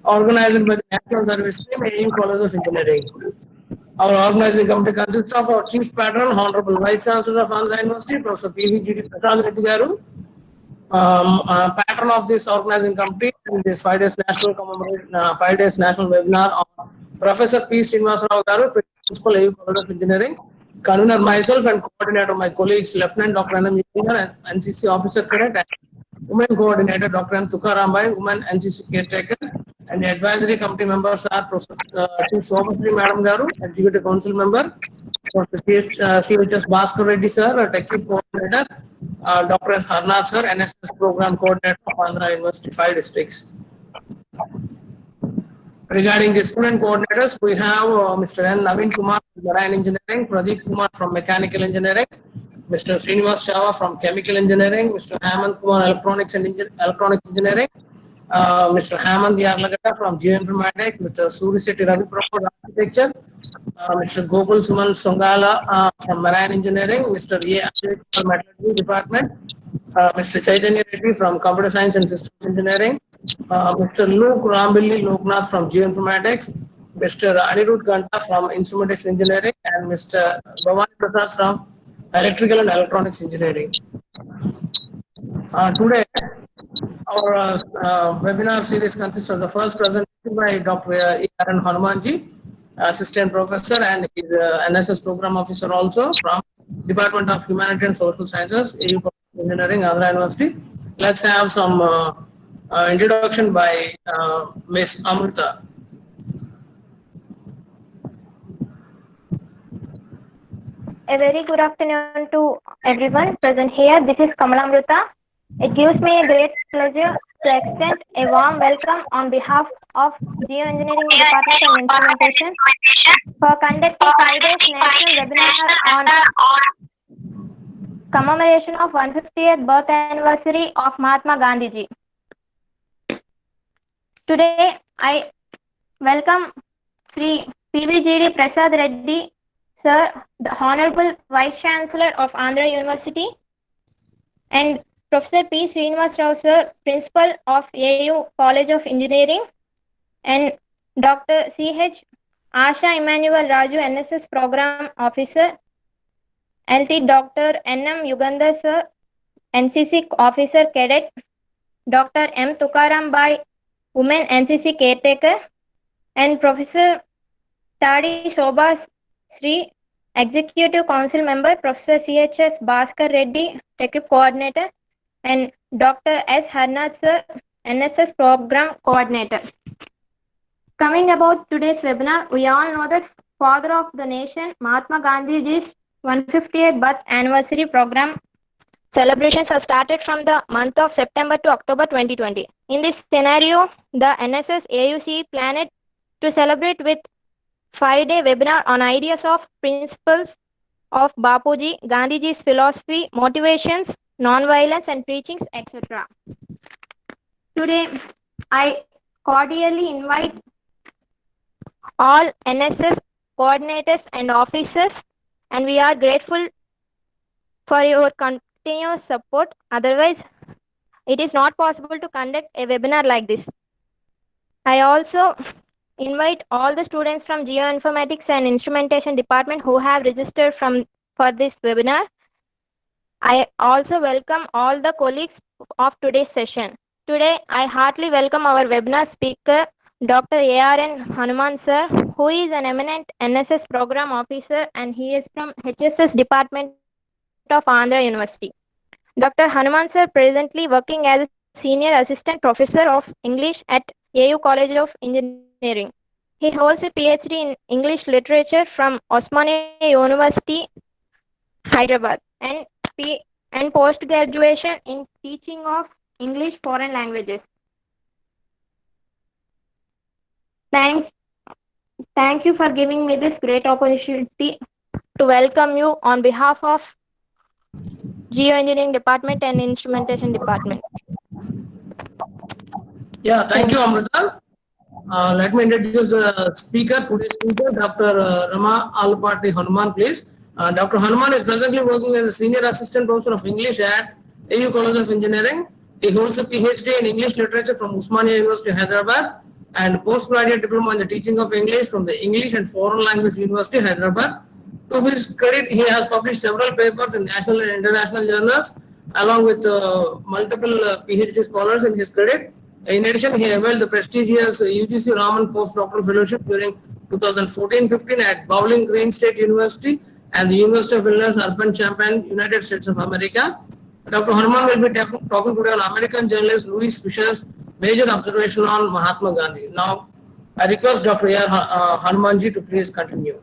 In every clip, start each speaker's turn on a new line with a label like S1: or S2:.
S1: organized by the National Service Team, AU College of Engineering. Our organizing committee consists of our Chief Patron, Honorable Vice Chancellor of Andhra University, Professor P.V.G.D. Prasad Reddy Garu, patron of this organizing committee in this 5 days national commemoration, 5 days national webinar on Professor P. Srinivasarao Garu, Principal AU College of Engineering, convener myself and coordinator my colleagues, Lieutenant Dr. N.M. Yungar, NCC Officer Cadet, and Women Coordinator Dr. M. Tukarambai, Women NCC Caretaker, and the advisory committee members are Professor T. Somatri Madam Garu, Executive Council Member, Professor CHS Bhaskar Reddy Sir, Technical Coordinator, Dr. S. Harnath Sir, NSS Program Coordinator of Andhra University 5 districts. Regarding the student coordinators, we have Mr. N. Naveen Kumar from Marine Engineering, Pradeep Kumar from Mechanical Engineering, Mr. Srinivas Chava from Chemical Engineering, Mr. Hamant Kumar Electronics Engineering, Mr. Hamant Yarlagata from Geoinformatics, Mr. Suriseti Ravi from Architecture, Mr. Gopal Suman Songala from Marine Engineering, Mr. A. Ajay Kumar Metallurgy Department, Mr. Chaitanya Reddy from Computer Science and Systems Engineering, Mr. Luke Rambilli Loknath from Geoinformatics, Mr. Anirudh Ganta from Instrumentation Engineering, and Mr. Bhavani Prasad from Electrical and Electronics Engineering. Today, our webinar series consists of the first presentation by Dr. E.R.N. Hanumanji, Assistant Professor and is NSS Program Officer also from Department of Humanity and Social Sciences, AU Engineering, Andhra University. Let's have some introduction by Ms. Amrita.
S2: A very good afternoon to everyone present here. This is Kamalamrita. It gives me a great pleasure to extend a warm welcome on behalf of Geoengineering Department and Instrumentation for conducting 5 days national webinar on commemoration of 150th birth anniversary of Mahatma Gandhi ji. Today, I welcome Sri P.V.G.D. Prasad Reddy Sir, the Honorable Vice Chancellor of Andhra University, and Professor P. Srinivasarao Sir, Principal of AU College of Engineering, and Dr. C.H. Asha Emmanuel Raju, NSS Program Officer, LT Dr. N.M. Yugandhar Sir, NCC Officer Cadet, Dr. M. Tukaram Bai, Women NCC Caretaker, and Professor Tadi Shobha Sri, Executive Council Member, Professor CHS Bhaskar Reddy, Tech Coordinator, and Dr. S. Harnath Sir, NSS Program Coordinator. Coming about today's webinar, we all know that Father of the Nation, Mahatma Gandhi's 150th birth anniversary program celebrations have started from the month of September to October 2020. In this scenario, the NSS AUC planned to celebrate with 5-day webinar on ideas of principles of Bapuji, Gandhiji's philosophy, motivations, non-violence and preachings, etc. Today, I cordially invite all NSS coordinators and officers, and we are grateful for your continuous support. Otherwise, it is not possible to conduct a webinar like this. I also invite all the students from Geoinformatics and Instrumentation Department who have registered for this webinar. I also welcome all the colleagues of today's session. Today, I heartily welcome our webinar speaker, Dr. A.R.N. Hanuman Sir, who is an eminent NSS Program Officer and he is from HSS Department of Andhra University. Dr. Hanuman Sir presently working as a Senior Assistant Professor of English at AU College of Engineering. He holds a PhD in English Literature from Osmania University, Hyderabad, and post-graduation in teaching of English foreign languages. Thank you for giving me this great opportunity to welcome you on behalf of Geoengineering Department and Instrumentation Department.
S1: Yeah, thank you, Amrita. Let me introduce the speaker, today's speaker, Dr. Rama Alpati Hanuman, please. Dr. Hanuman is presently working as a Senior Assistant Professor of English at AU College of Engineering. He holds a PhD in English Literature from Osmania University, Hyderabad, and postgraduate diploma in the teaching of English from the English and Foreign Language University, Hyderabad. To his credit, he has published several papers in national and international journals, along with multiple PhD scholars in his credit. In addition, he held the prestigious UGC Raman postdoctoral fellowship during 2014-15 at Bowling Green State University and the University of Illinois Urbana-Champaign, United States of America. Dr. Hanuman will be talking today on American journalist Louis Fisher's major observation on Mahatma Gandhi. Now, I request Dr. Hanumanji to please continue.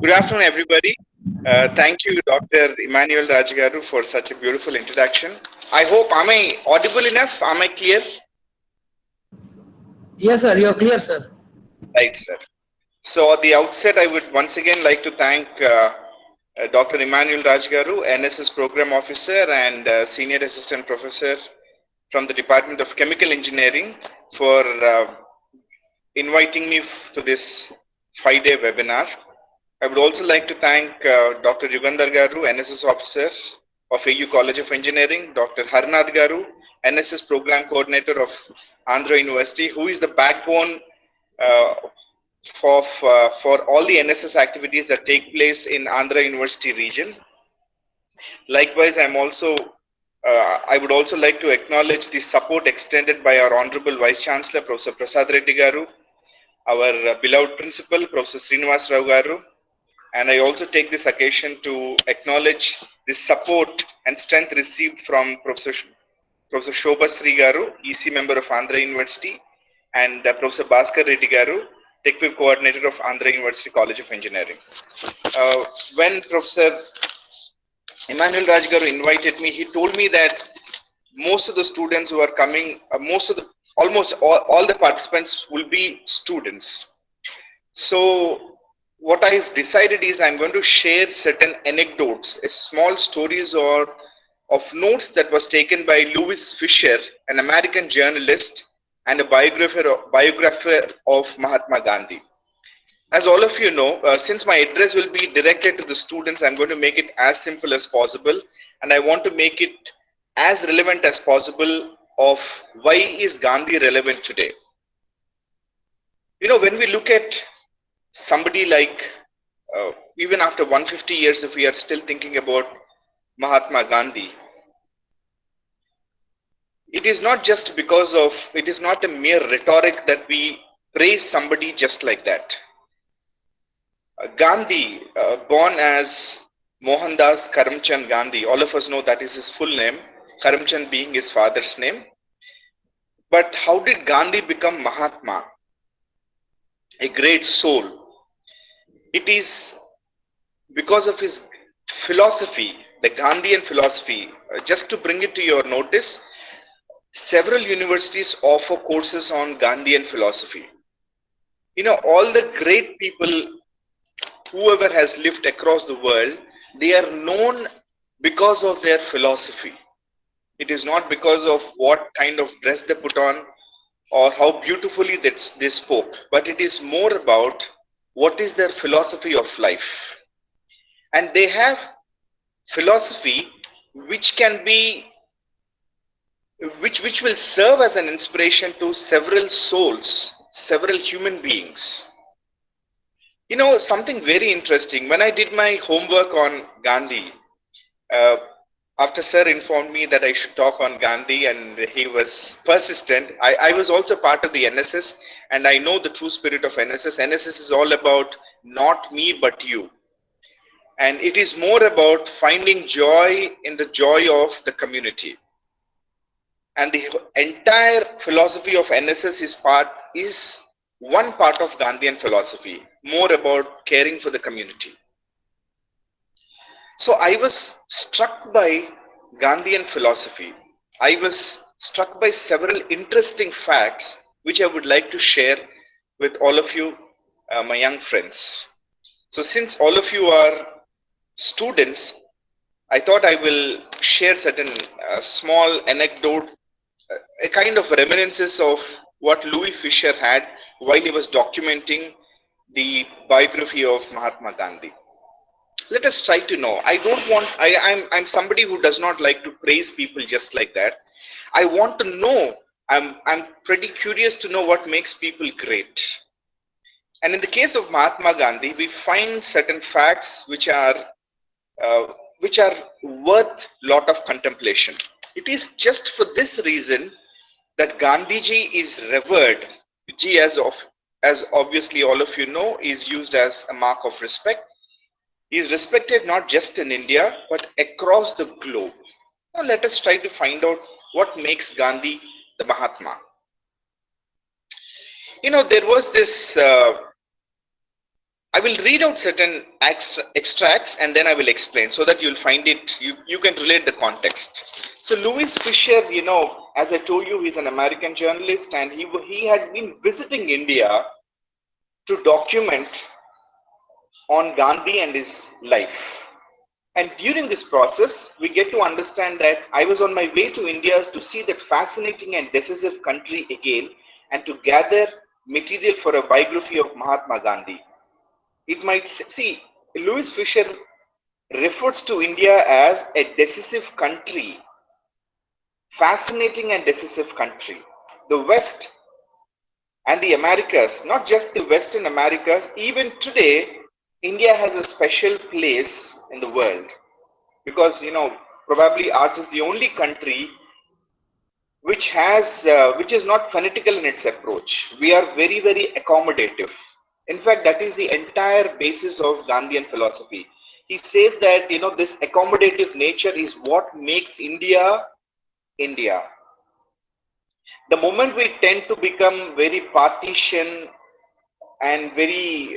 S3: Good afternoon, everybody. Thank you, Dr. Emmanuel Rajgaru, for such a beautiful introduction. I hope, am I audible enough? Am I clear?
S1: Yes, sir. You are clear, sir.
S3: Right, sir. So, at the outset, I would once again like to thank Dr. Emmanuel Rajgaru, NSS Program Officer and Senior Assistant Professor from the Department of Chemical Engineering, for inviting me to this 5-day webinar. I would also like to thank Dr. Yugandhar Garu, NSS Officer of AU College of Engineering, Dr. Harnath Garu, NSS Program Coordinator of Andhra University, who is the backbone for all the NSS activities that take place in Andhra University region. Likewise, I would also like to acknowledge the support extended by our Honorable Vice Chancellor, Professor Prasad Reddy Garu, our beloved Principal, Professor Srinivas Rao Garu, and I also take this occasion to acknowledge the support and strength received from Professor Shobha Sri Garu, EC member of Andhra University, and Professor Bhaskar Reddy Garu, Technical Coordinator of Andhra University College of Engineering. When Professor Emmanuel Rajgaru invited me, he told me that most of the students who are coming, almost all the participants will be students. So what I've decided is I'm going to share certain anecdotes, small stories or of notes that was taken by Louis Fisher, an American journalist and a biographer of Mahatma Gandhi. As all of you know, since my address will be directed to the students, I'm going to make it as simple as possible, and I want to make it as relevant as possible of why is Gandhi relevant today. You know, when we look at somebody like, even after 150 years, if we are still thinking about Mahatma Gandhi, it is not just because of, it is not a mere rhetoric that we praise somebody just like that. Gandhi, born as Mohandas Karamchand Gandhi, all of us know that is his full name, Karamchand being his father's name. But how did Gandhi become Mahatma? A great soul. It is because of his philosophy, the Gandhian philosophy. Just to bring it to your notice, several universities offer courses on Gandhian philosophy. You know, all the great people, whoever has lived across the world, they are known because of their philosophy. It is not because of what kind of dress they put on or how beautifully they spoke, but it is more about what is their philosophy of life. And they have philosophy which can be, which will serve as an inspiration to several souls, several human beings. You know, something very interesting, when I did my homework on Gandhi, after sir informed me that I should talk on Gandhi and he was persistent, I was also part of the NSS, and I know the true spirit of NSS. NSS is all about not me but you. And it is more about finding joy in the joy of the community. And the entire philosophy of NSS is one part of Gandhian philosophy, more about caring for the community. So I was struck by Gandhian philosophy. I was struck by several interesting facts which I would like to share with all of you, my young friends. So since all of you are students, I thought I will share certain small anecdote, a kind of reminiscences of what Louis Fisher had while he was documenting the biography of Mahatma Gandhi. Let us try to know. I'm somebody who does not like to praise people just like that. I want to know I'm pretty curious to know what makes people great. And in the case of Mahatma Gandhi, we find certain facts uh, which are worth lot of contemplation. It is just for this reason that Gandhiji is revered. G, as obviously all of you know, is used as a mark of respect. He is respected not just in India but across the globe. Now let us try to find out what makes Gandhi the Mahatma. There was this. I will read out certain extracts and then I will explain so that you'll find it. You can relate the context. So Louis Fisher, as I told you, he's an American journalist, and he had been visiting India to document on Gandhi and his life. And during this process, we get to understand that I was on my way to India to see that fascinating and decisive country again and to gather material for a biography of Mahatma Gandhi. It might see, Louis Fisher refers to India as a decisive country, fascinating and decisive country. The West and the Americas, not just the Western Americas, even today, India has a special place in the world because probably ours is the only country which is not fanatical in its approach. We are very, very accommodative. In fact, that is the entire basis of Gandhian philosophy. He says that this accommodative nature is what makes India India. The moment we tend to become very partition and very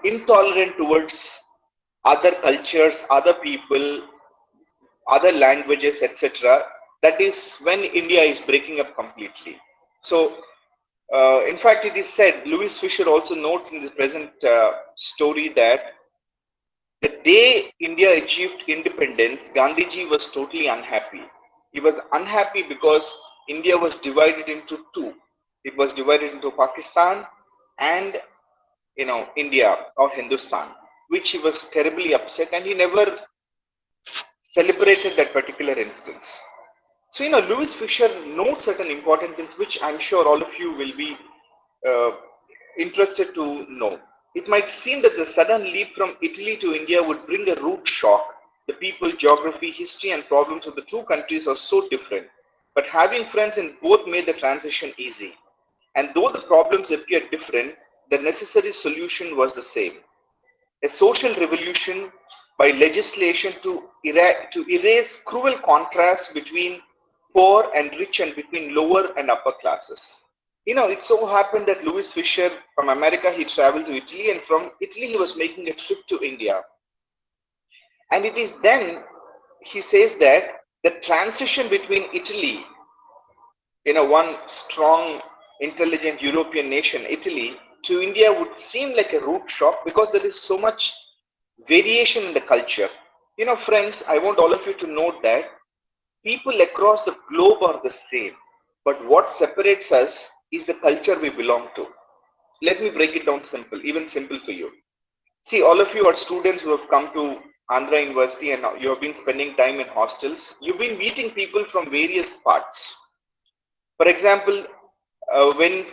S3: intolerant towards other cultures, other people, other languages, etc., that is when India is breaking up completely. So in fact, it is said, Louis Fisher also notes in the present story that the day India achieved independence, Gandhiji was totally unhappy. He was unhappy because India was divided into two. It was divided into Pakistan and India or Hindustan, which he was terribly upset, and he never celebrated that particular instance. So, Louis Fisher notes certain important things which I'm sure all of you will be uh, interested to know. It might seem that the sudden leap from Italy to India would bring a root shock. The people, geography, history, and problems of the two countries are so different. But having friends in both made the transition easy. And though the problems appeared different, the necessary solution was the same. A social revolution by legislation to erase cruel contrasts between poor and rich and between lower and upper classes. It so happened that Louis Fisher from America, he traveled to Italy, and from Italy he was making a trip to India. And it is then he says that the transition between Italy, one strong, intelligent European nation, Italy, to India would seem like a root shock because there is so much variation in the culture. Friends, I want all of you to note that people across the globe are the same, but what separates us is the culture we belong to. Let me break it down simple, even simple for you. See, all of you are students who have come to Andhra University and you have been spending time in hostels. You've been meeting people from various parts. For example, when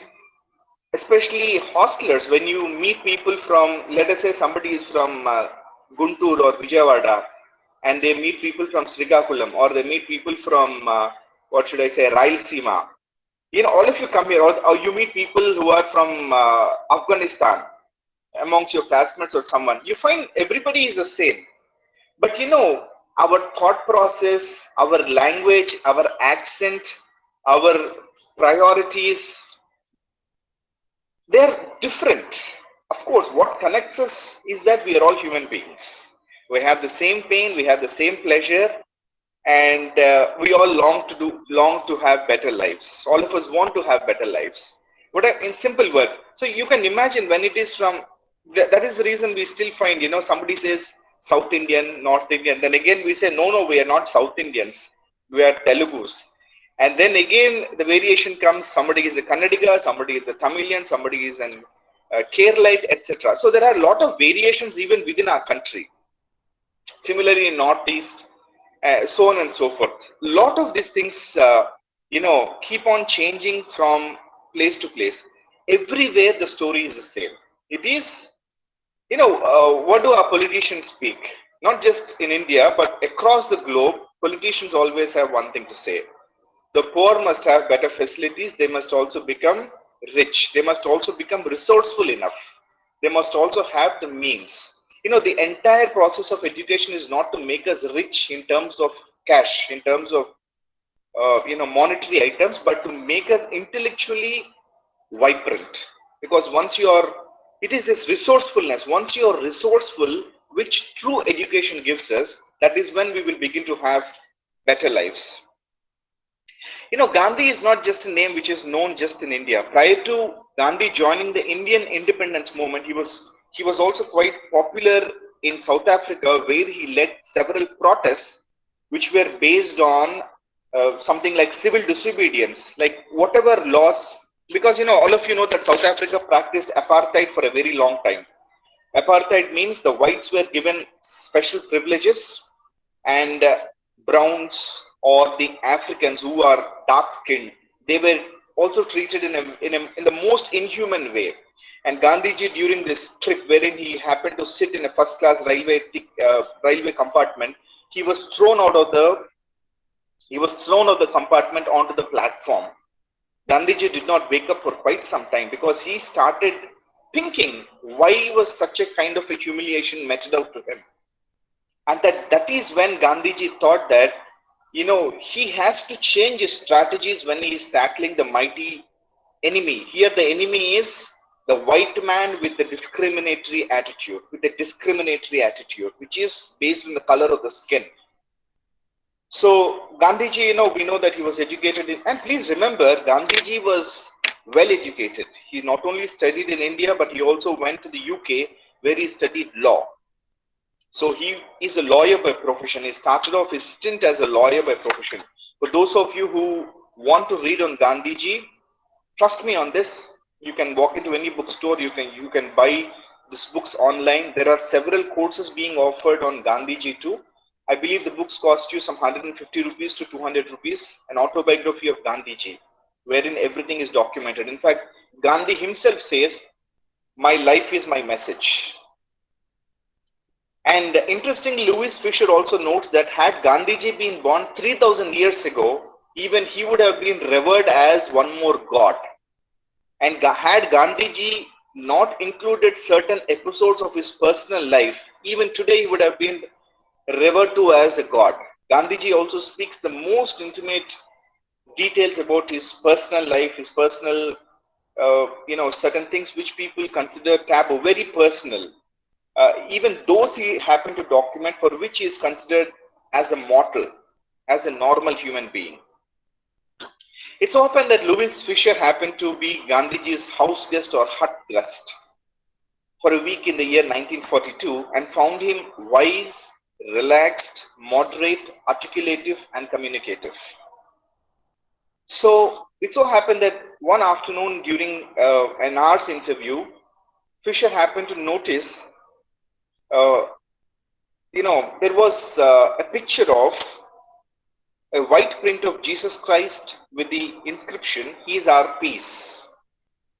S3: especially hostelers, when you meet people from, let us say somebody is from Guntur or Vijayawada, and they meet people from Srikakulam, or they meet people from, Rayalaseema. All of you come here, or you meet people who are from Afghanistan, amongst your classmates or someone. You find everybody is the same. But our thought process, our language, our accent, our priorities, they're different. Of course, what connects us is that we are all human beings. We have the same pain, we have the same pleasure, and we all long to have better lives. All of us want to have better lives. But in simple words, so you can imagine when it is from, that is the reason we still find, somebody says South Indian, North Indian, then again we say, no, we are not South Indians, we are Telugus. And then again, the variation comes, somebody is a Kannadiga, somebody is a Tamilian, somebody is an Keralite, etc. So there are a lot of variations even within our country. Similarly in Northeast, so on and so forth. A lot of these things keep on changing from place to place. Everywhere the story is the same. It is, what do our politicians speak? Not just in India, but across the globe, politicians always have one thing to say. The poor must have better facilities. They must also become rich. They must also become resourceful enough. They must also have the means. The entire process of education is not to make us rich in terms of cash, in terms of monetary items, but to make us intellectually vibrant. Because it is this resourcefulness. Once you are resourceful, which true education gives us, that is when we will begin to have better lives. Gandhi is not just a name which is known just in India. Prior to Gandhi joining the Indian independence movement, he was also quite popular in South Africa, where he led several protests which were based on something like civil disobedience, like whatever laws. Because all of you know that South Africa practiced apartheid for a very long time. Apartheid means the whites were given special privileges, and browns or the Africans who are dark skinned, they were also treated in the most inhuman way. And Gandhiji, during this trip, wherein he happened to sit in a first class railway compartment, he was thrown out of the compartment onto the platform. Gandhiji did not wake up for quite some time, because he started thinking why was such a kind of a humiliation meted out to him. And that is when Gandhiji thought that, he has to change his strategies when he is tackling the mighty enemy. Here, the enemy is the white man with a discriminatory attitude, which is based on the color of the skin. So, Gandhiji, we know that he was educated and please remember, Gandhiji was well educated. He not only studied in India, but he also went to the UK, where he studied law. So he is a lawyer by profession. He started off his stint as a lawyer by profession. For those of you who want to read on Gandhiji, trust me on this. You can walk into any bookstore. You can buy these books online. There are several courses being offered on Gandhiji too. I believe the books cost you some 150 rupees to 200 rupees. An autobiography of Gandhiji, wherein everything is documented. In fact, Gandhi himself says, "My life is my message." And interestingly, Louis Fisher also notes that had Gandhiji been born 3000 years ago, even he would have been revered as one more god. And had Gandhiji not included certain episodes of his personal life, even today he would have been revered to as a god. Gandhiji also speaks the most intimate details about his personal life, his personal, certain things which people consider taboo, very personal. Even those he happened to document, for which he is considered as a mortal, as a normal human being. It's often that Louis Fisher happened to be Gandhiji's house guest or hut guest for a week in the year 1942 and found him wise, relaxed, moderate, articulative, and communicative. So it so happened that one afternoon during an hour's interview, Fisher happened to notice there was a picture of a white print of Jesus Christ with the inscription, "He is our peace."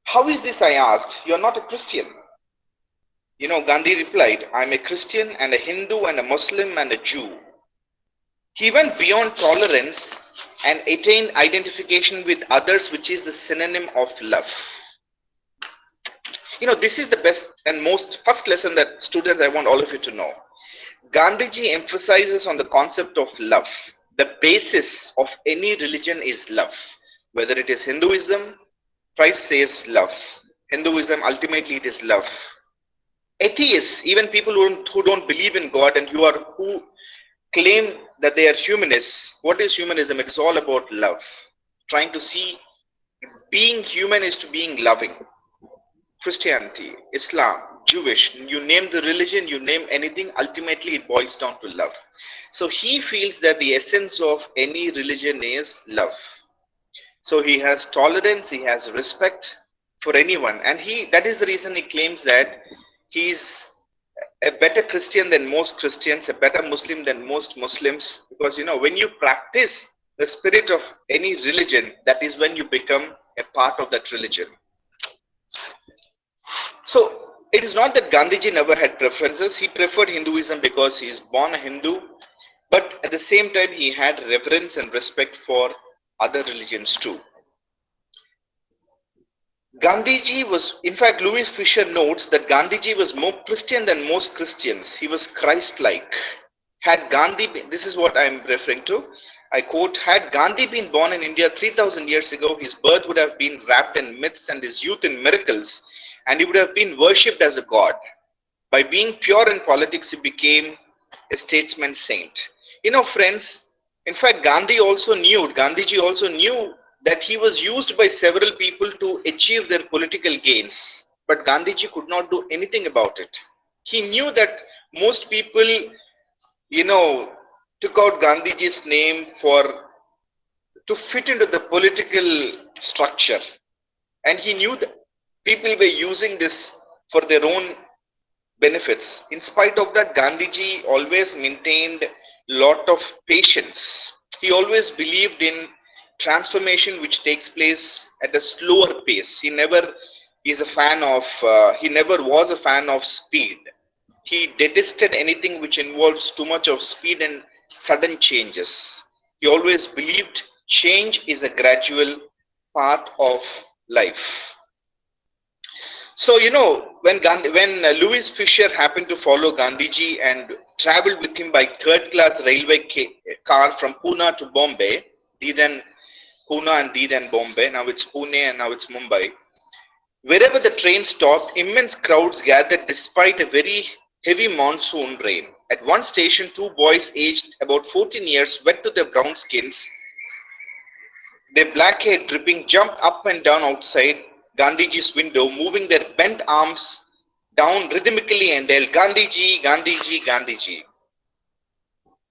S3: "How is this?" I asked. "You are not a Christian." Gandhi replied, "I'm a Christian and a Hindu and a Muslim and a Jew." He went beyond tolerance and attained identification with others, which is the synonym of love. This is the best and most first lesson that students, I want all of you to know. Gandhiji emphasizes on the concept of love. The basis of any religion is love. Whether it is Hinduism, Christ says love. Hinduism, ultimately it is love. Atheists, even people who don't believe in God and who claim that they are humanists, what is humanism? It is all about love. Trying to see being human is to being loving. Christianity, Islam, Jewish, you name the religion, you name anything, ultimately it boils down to love. So he feels that the essence of any religion is love. So he has tolerance, he has respect for anyone, and that is the reason he claims that he's a better Christian than most Christians, a better Muslim than most Muslims, because when you practice the spirit of any religion, that is when you become a part of that religion. So it is not that Gandhiji never had preferences. He preferred Hinduism because he is born a Hindu, but at the same time he had reverence and respect for other religions too. Gandhiji was, in fact, Louis Fisher notes that Gandhiji was more Christian than most Christians. He was Christ-like. Had Gandhi been, this is what I am referring to, I quote, had Gandhi been born in India 3000 years ago, his birth would have been wrapped in myths and his youth in miracles, and he would have been worshipped as a god. By being pure in politics, he became a statesman saint. You know, friends, in fact, Gandhiji also knew that he was used by several people to achieve their political gains. But Gandhiji could not do anything about it. He knew that most people, you know, took out Gandhiji's name to fit into the political structure. And he knew that people were using this for their own benefits. In spite of that, Gandhiji always maintained a lot of patience. He always believed in transformation which takes place at a slower pace. He never was a fan of speed. He detested anything which involves too much of speed and sudden changes. He always believed change is a gradual part of life. So, you know, when Louis Fisher happened to follow Gandhiji and traveled with him by third-class railway car from Pune to Bombay, then Pune and then Bombay, now it's Pune and now it's Mumbai. Wherever the train stopped, immense crowds gathered despite a very heavy monsoon rain. At one station, two boys aged about 14 years, wet to their brown skins, their black hair dripping, jumped up and down outside Gandhiji's window, moving their bent arms down rhythmically and yelled, Gandhiji, Gandhiji, Gandhiji.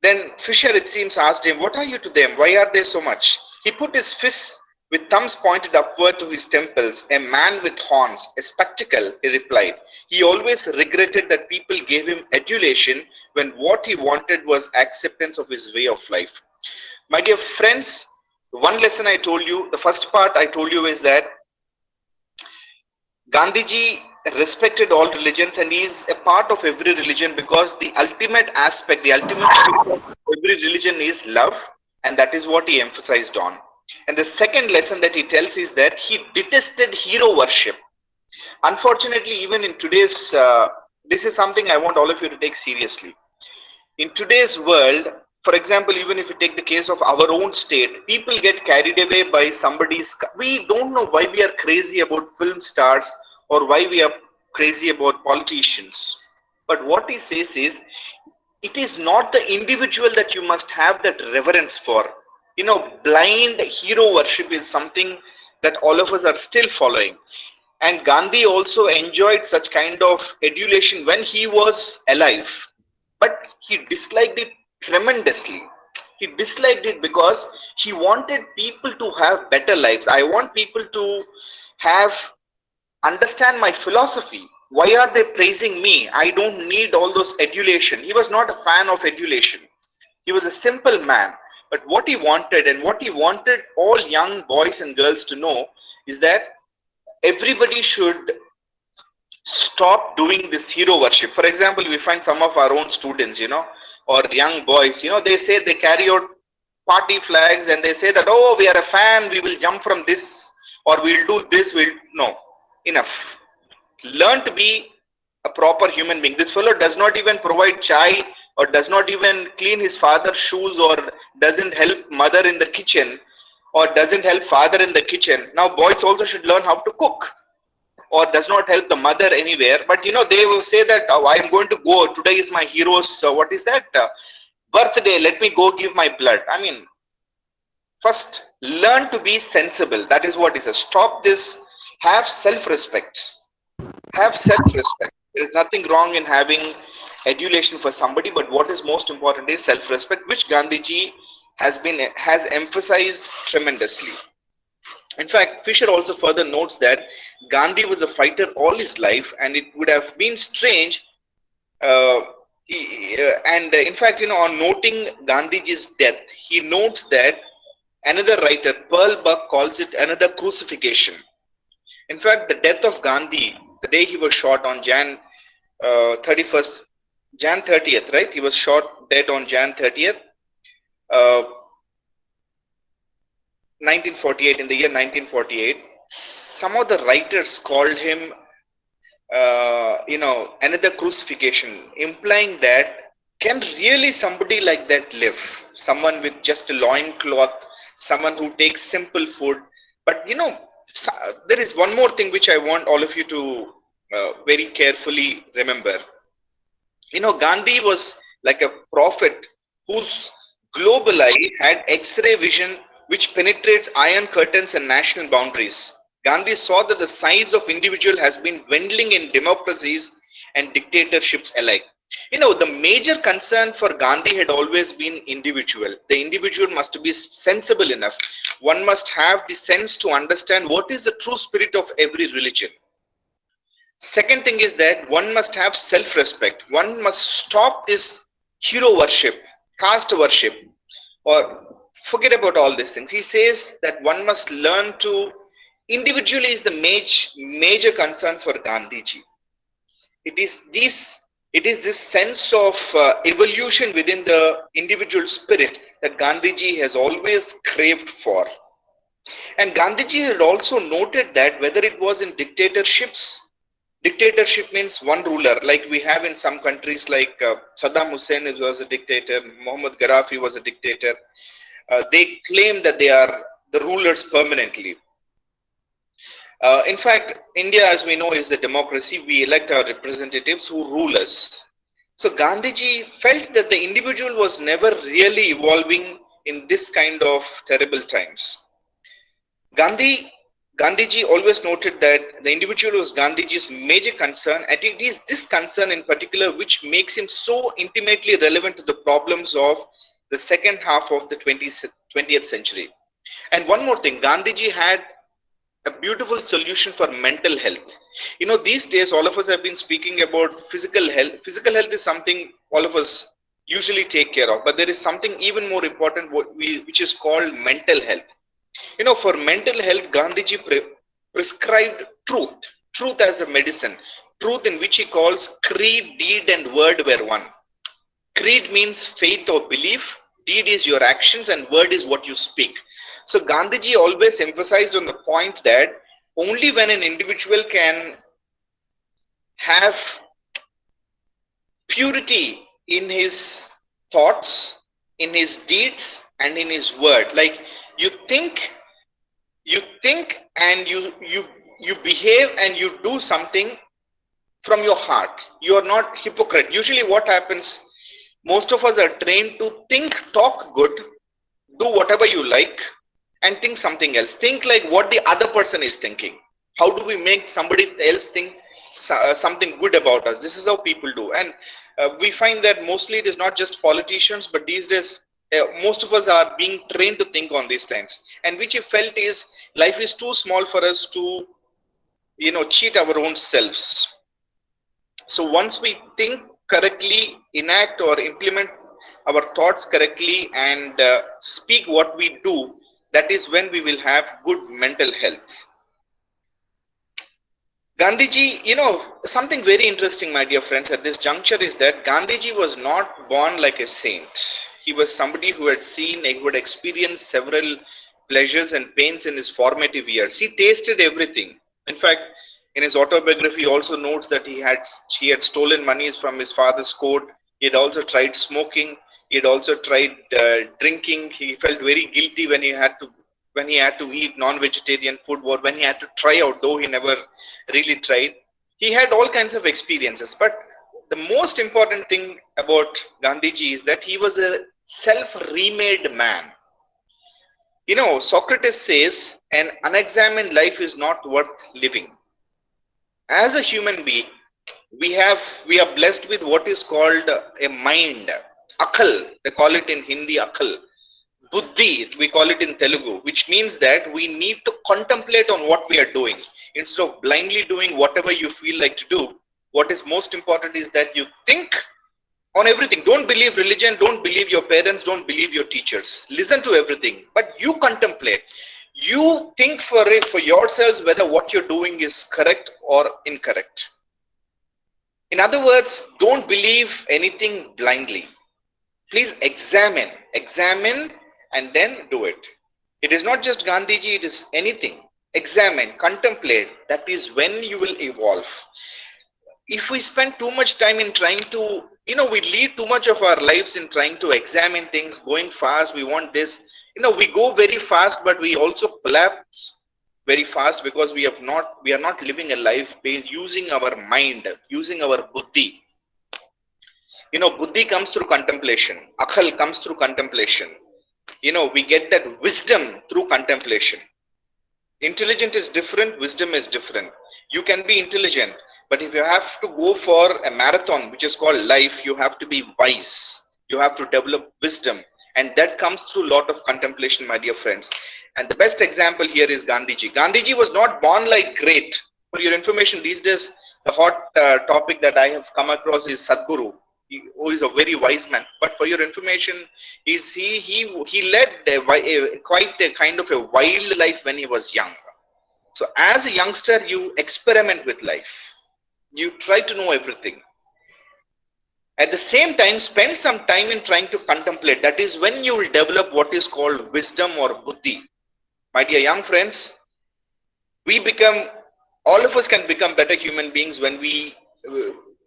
S3: Then Fisher, it seems, asked him, what are you to them? Why are they so much? He put his fists with thumbs pointed upward to his temples. A man with horns, a spectacle, he replied. He always regretted that people gave him adulation when what he wanted was acceptance of his way of life. My dear friends, one lesson I told you, the first part I told you is that Gandhiji respected all religions and he is a part of every religion because the ultimate aspect, the ultimate spirit of every religion is love, and that is what he emphasized on. And the second lesson that he tells is that he detested hero worship. Unfortunately, even in today's, this is something I want all of you to take seriously. In today's world, for example, even if you take the case of our own state, people get carried away by somebody's, we don't know why we are crazy about film stars or why we are crazy about politicians. But what he says is, it is not the individual that you must have that reverence for. You know, blind hero worship is something that all of us are still following. And Gandhi also enjoyed such kind of adulation when he was alive. But he disliked it tremendously. He disliked it because he wanted people to have better lives. I want people to understand my philosophy. Why are they praising me? I don't need all those adulation. He was not a fan of adulation. He was a simple man. But what he wanted, and what he wanted all young boys and girls to know, is that everybody should stop doing this hero worship. For example, we find some of our own students, you know, or young boys, you know, they say they carry out party flags and they say that, oh, we are a fan, we will jump from this, or we'll do this, no, enough. Learn to be a proper human being. This fellow does not even provide chai, or does not even clean his father's shoes, or doesn't help mother in the kitchen, or doesn't help father in the kitchen. Now boys also should learn how to cook, or does not help the mother anywhere. But you know, they will say that, oh, I am going to go, today is my hero's, what is that, birthday, let me go give my blood. I mean, first learn to be sensible. That is what he says. Stop this. Have self-respect. Have self-respect. There is nothing wrong in having adulation for somebody, but what is most important is self-respect, which Gandhiji has emphasized tremendously. In fact, Fisher also further notes that Gandhi was a fighter all his life, and it would have been strange. In fact, you know, on noting Gandhiji's death, he notes that another writer, Pearl Buck, calls it another crucifixion. In fact, the death of Gandhi, the day he was shot on Jan 31st, Jan 30th, right? He was shot dead on Jan 30th, 1948, in the year 1948. Some of the writers called him, another crucifixion, implying that can really somebody like that live? Someone with just a loincloth, someone who takes simple food. But there is one more thing which I want all of you to very carefully remember. Gandhi was like a prophet whose global eye had X-ray vision which penetrates iron curtains and national boundaries. Gandhi saw that the size of individual has been dwindling in democracies and dictatorships alike. The major concern for Gandhi had always been individual. The individual must be sensible enough. One must have the sense to understand what is the true spirit of every religion. Second thing is that one must have self-respect. One must stop this hero worship, caste worship, or forget about all these things. He says that one must learn to, individually is the major concern for Gandhiji. It is this sense of evolution within the individual spirit that Gandhiji has always craved for. And Gandhiji had also noted that whether it was in dictatorships, dictatorship means one ruler, like we have in some countries like Saddam Hussein was a dictator, Muhammad Gaddafi was a dictator. They claim that they are the rulers permanently. In fact, India, as we know, is a democracy. We elect our representatives who rule us. So Gandhiji felt that the individual was never really evolving in this kind of terrible times. Gandhiji always noted that the individual was Gandhiji's major concern, and it is this concern in particular which makes him so intimately relevant to the problems of the second half of the 20th century. And one more thing, Gandhiji had a beautiful solution for mental health. These days all of us have been speaking about physical health. Physical health is something all of us usually take care of, but there is something even more important which is called mental health. For mental health, Gandhiji prescribed truth as a medicine, truth in which he calls creed, deed and word were one. Creed means faith or belief, deed is your actions and word is what you speak. So Gandhiji always emphasized on the point that only when an individual can have purity in his thoughts, in his deeds and in his word, like you think and you behave and you do something from your heart. You are not hypocrite. Usually what happens, most of us are trained to think, talk good, do whatever you like, and think something else. Think like what the other person is thinking. How do we make somebody else think something good about us? This is how people do. And we find that mostly it is not just politicians, but these days most of us are being trained to think on these lines. And which he felt is life is too small for us to, cheat our own selves. So once we think correctly, enact or implement our thoughts correctly and speak what we do, that is when we will have good mental health. Gandhiji, something very interesting, my dear friends, at this juncture is that Gandhiji was not born like a saint. He was somebody who had experienced several pleasures and pains in his formative years. He tasted everything. In fact, in his autobiography, he also notes that he had stolen monies from his father's coat. He had also tried smoking. He had also tried drinking. He felt very guilty when he had to eat non-vegetarian food, or when he had to try out, though he never really tried. He had all kinds of experiences. But the most important thing about Gandhiji is that he was a self-remade man. Socrates says an unexamined life is not worth living. As a human being, we are blessed with what is called a mind, akal. They call it in Hindi akal. Buddhi, we call it in Telugu, which means that we need to contemplate on what we are doing. Instead of blindly doing whatever you feel like to do, what is most important is that you think on everything. Don't believe religion, don't believe your parents, don't believe your teachers. Listen to everything, but you contemplate. You think for it for yourselves whether what you're doing is correct or incorrect. In other words, don't believe anything blindly. Please examine and then do it. It is not just Gandhiji, it is anything. Examine, contemplate. That is when you will evolve. If we spend too much time in trying to, we lead too much of our lives in trying to examine things, going fast, we want this, we go very fast, but we also collapse very fast because we are not living a life based using our mind, using our buddhi. Buddhi comes through contemplation. Akhal comes through contemplation. We get that wisdom through contemplation. Intelligent is different, wisdom is different. You can be intelligent, but if you have to go for a marathon, which is called life, you have to be wise. You have to develop wisdom. And that comes through a lot of contemplation, my dear friends. And the best example here is Gandhiji. Gandhiji was not born like great. For your information, these days, the hot topic that I have come across is Sadhguru, who is a very wise man. But for your information, he led quite a kind of a wild life when he was young. So as a youngster, you experiment with life. You try to know everything. At the same time, spend some time in trying to contemplate. That is when you will develop what is called wisdom or buddhi. My dear young friends, all of us can become better human beings when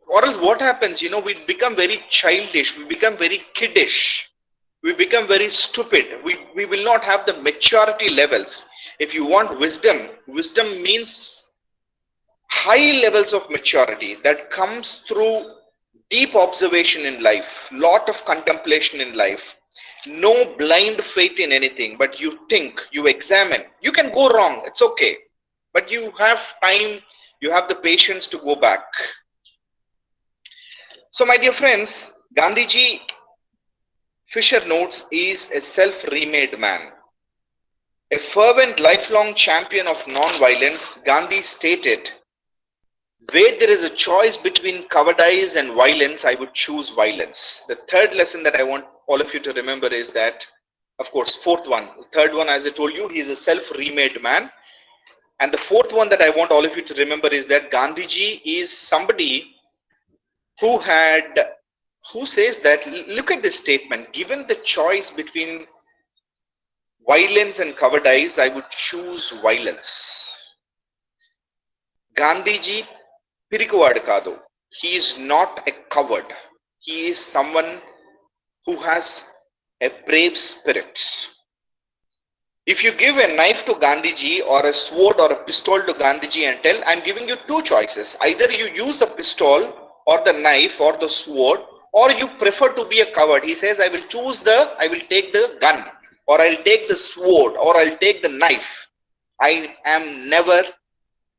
S3: or else what happens, we become very childish, we become very kiddish, we become very stupid, we will not have the maturity levels. If you want wisdom means high levels of maturity that comes through deep observation in life, lot of contemplation in life, no blind faith in anything, but you think, you examine. You can go wrong, it's okay, but you have time, you have the patience to go back. So my dear friends, Gandhiji, Fisher notes, is a self-remade man. A fervent lifelong champion of non-violence, Gandhi stated, where there is a choice between cowardice and violence, I would choose violence. The third lesson that I want all of you to remember is that, of course, fourth one. The third one, as I told you, he is a self-remade man. And the fourth one that I want all of you to remember is that Gandhiji is somebody who says that, look at this statement, given the choice between violence and cowardice, I would choose violence. Gandhiji pirikuvaadu kaadu. He is not a coward. He is someone who has a brave spirit. If you give a knife to Gandhiji or a sword or a pistol to Gandhiji and tell, I'm giving you two choices. Either you use the pistol or the knife or the sword, or you prefer to be a coward. He says, I will take the gun, or I'll take the sword, or I'll take the knife. I am never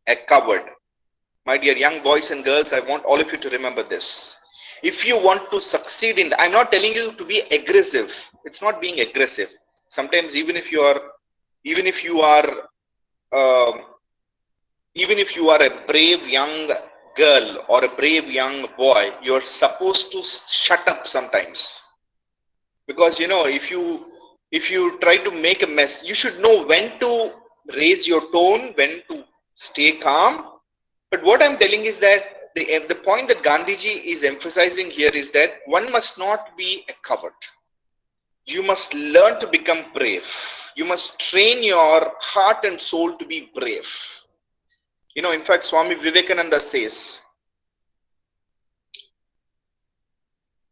S3: a coward. My dear young boys and girls, I want all of you to remember this. If you want to succeed I'm not telling you to be aggressive. It's not being aggressive. Sometimes even if you are a brave young girl or a brave young boy, you're supposed to shut up sometimes. Because if you try to make a mess, you should know when to raise your tone, when to stay calm. But what I'm telling is that the point that Gandhiji is emphasizing here is that one must not be a coward. You must learn to become brave. You must train your heart and soul to be brave. In fact, Swami Vivekananda says,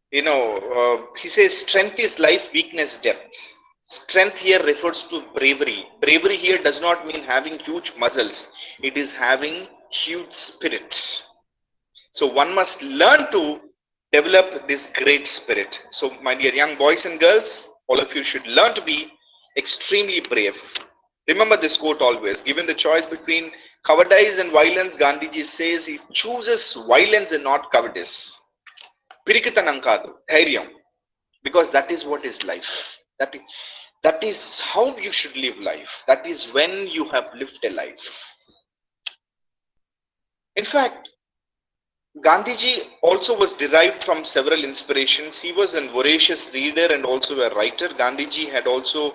S3: he says, strength is life, weakness depth. Strength here refers to bravery. Bravery here does not mean having huge muscles. It is having huge spirit. So one must learn to develop this great spirit. So my dear young boys and girls, all of you should learn to be extremely brave. Remember this quote always. Given the choice between cowardice and violence, Gandhiji says he chooses violence and not cowardice. Pirikithanam kaadu, dhairyam. Because that is what is life. That is how you should live life. That is when you have lived a life. In fact, Gandhiji also was derived from several inspirations. He was a voracious reader and also a writer. Gandhiji had also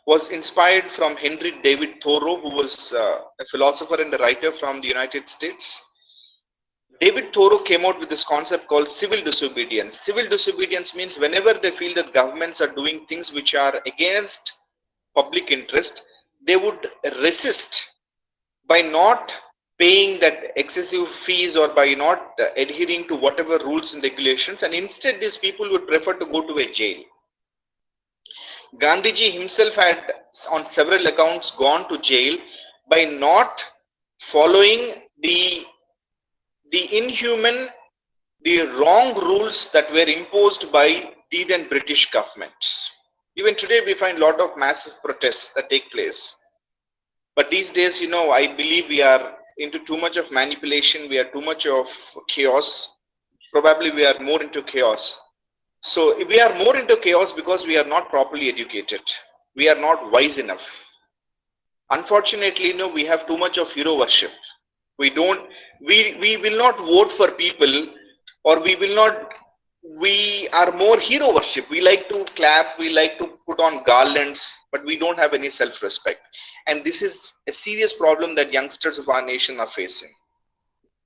S3: was inspired from Henry David Thoreau, who was a philosopher and a writer from the United States. David Thoreau came out with this concept called civil disobedience. Civil disobedience means whenever they feel that governments are doing things which are against public interest, they would resist by not paying that excessive fees or by not adhering to whatever rules and regulations, and instead these people would prefer to go to a jail. Gandhiji himself had on several accounts gone to jail by not following the inhuman, the wrong rules that were imposed by the then British government. Even today we find a lot of massive protests that take place. But these days, I believe we are into too much of manipulation, we are too much of chaos. Probably we are more into chaos. So we are more into chaos because we are not properly educated. We are not wise enough. Unfortunately, we have too much of hero worship. We will not vote for people, or we are more hero worship. We like to clap, we like to put on garlands, but we don't have any self-respect. And this is a serious problem that youngsters of our nation are facing.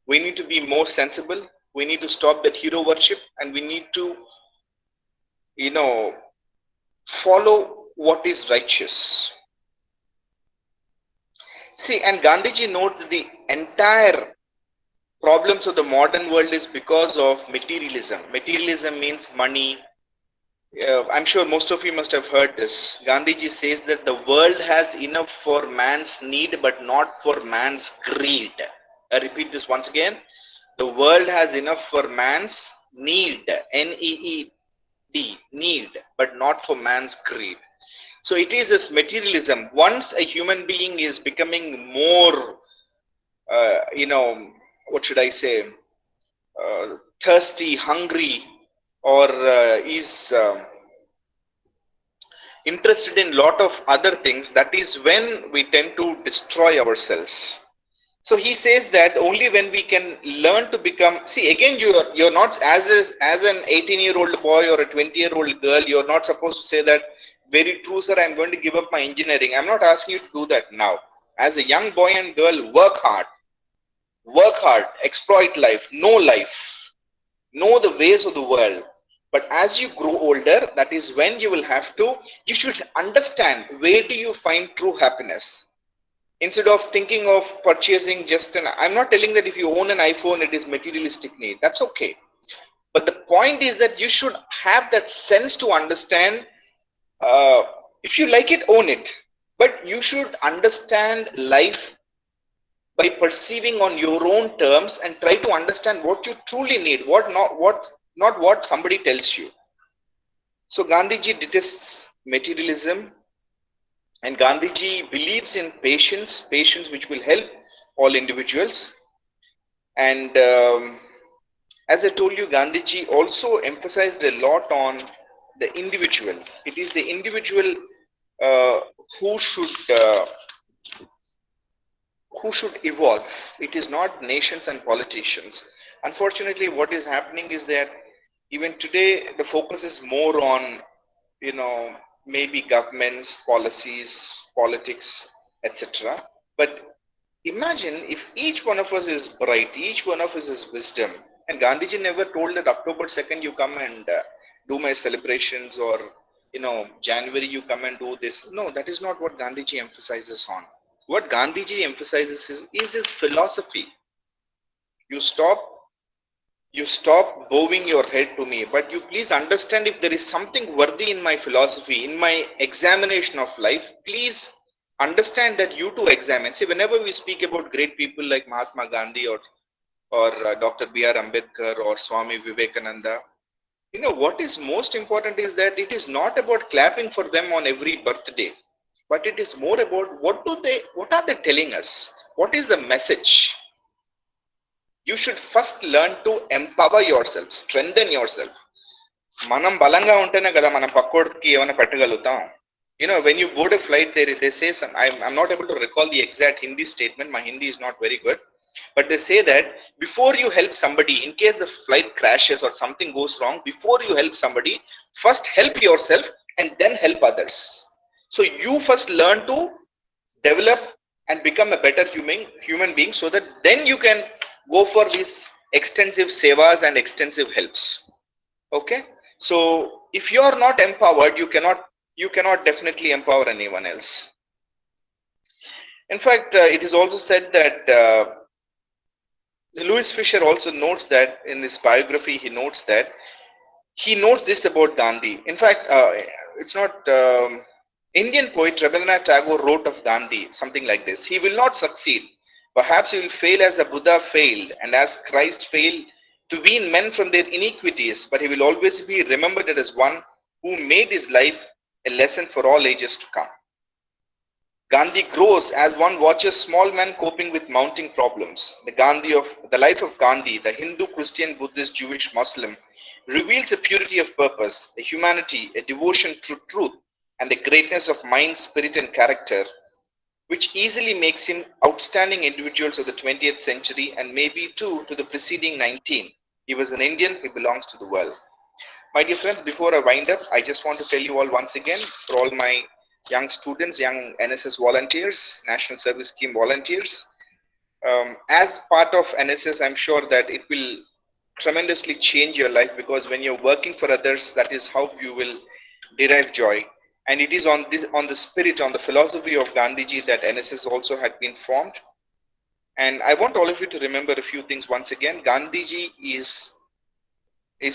S3: We need to be more sensible. We need to stop that hero worship, and we need to, follow what is righteous. See, and Gandhiji notes that the entire problems of the modern world is because of materialism. Materialism means money. I'm sure most of you must have heard this. Gandhiji says that the world has enough for man's need, but not for man's greed. I repeat this once again. The world has enough for man's need, N-E-E-D, need, but not for man's greed. So it is this materialism. Once a human being is becoming more, what should I say, thirsty, hungry, or is interested in lot of other things, that is when we tend to destroy ourselves. So he says that only when we can learn to become, see, again, you're not as an 18-year-old boy or a 20-year-old girl, you're not supposed to say that, very true, sir, I'm going to give up my engineering. I'm not asking you to do that now. As a young boy and girl, work hard, exploit life, know the ways of the world. But as you grow older, that is when you should understand where do you find true happiness. Instead of thinking of purchasing I'm not telling that if you own an iPhone, it is materialistic need. That's okay. But the point is that you should have that sense to understand, if you like it, own it. But you should understand life by perceiving on your own terms and try to understand what you truly need, not what somebody tells you. So Gandhiji detests materialism, and Gandhiji believes in patience which will help all individuals. And as I told you, Gandhiji also emphasized a lot on the individual. It is the individual who should evolve. It is not nations and politicians. Unfortunately, what is happening is that even today the focus is more on, maybe governments, policies, politics, etc. But imagine if each one of us is bright, each one of us is wisdom. And Gandhiji never told that October 2nd you come and do my celebrations, or January you come and do this. No, that is not what Gandhiji emphasizes on. What Gandhiji emphasizes is his philosophy. You stop bowing your head to me, but you please understand, if there is something worthy in my philosophy, in my examination of life, please understand that you too examine. See, whenever we speak about great people like Mahatma Gandhi or Dr. B.R. Ambedkar or Swami Vivekananda, what is most important is that it is not about clapping for them on every birthday, but it is more about what are they telling us? What is the message? You should first learn to empower yourself, strengthen yourself. Manam balanga untene kada manam pakkodki evana pettagalutam. When you board a flight, they say some. I'm not able to recall the exact Hindi statement. My Hindi is not very good. But they say that before you help somebody, in case the flight crashes or something goes wrong, before you help somebody, first help yourself and then help others. So you first learn to develop and become a better human being, so that then you can go for these extensive sevas and extensive helps. Okay, so if you are not empowered, you cannot definitely empower anyone else. In fact, it is also said that Louis Fisher also notes that in his biography, he notes this about Gandhi. In fact, it's not Indian poet Rabindranath Tagore wrote of Gandhi something like this: "He will not succeed. Perhaps he will fail as the Buddha failed, and as Christ failed to wean men from their iniquities. But he will always be remembered as one who made his life a lesson for all ages to come." Gandhi grows as one watches small men coping with mounting problems. The life of Gandhi, the Hindu, Christian, Buddhist, Jewish, Muslim, reveals a purity of purpose, a humanity, a devotion to truth, and a greatness of mind, spirit, and character, which easily makes him outstanding individuals of the 20th century and maybe too to the preceding 19. He was an Indian, he belongs to the world. My dear friends, before I wind up, I just want to tell you all once again, for all my young students, young NSS volunteers, National Service Scheme volunteers, as part of NSS, I'm sure that it will tremendously change your life, because when you're working for others, that is how you will derive joy. And it is on the spirit, on the philosophy of Gandhiji that NSS also had been formed. And I want all of you to remember a few things once again. Gandhiji is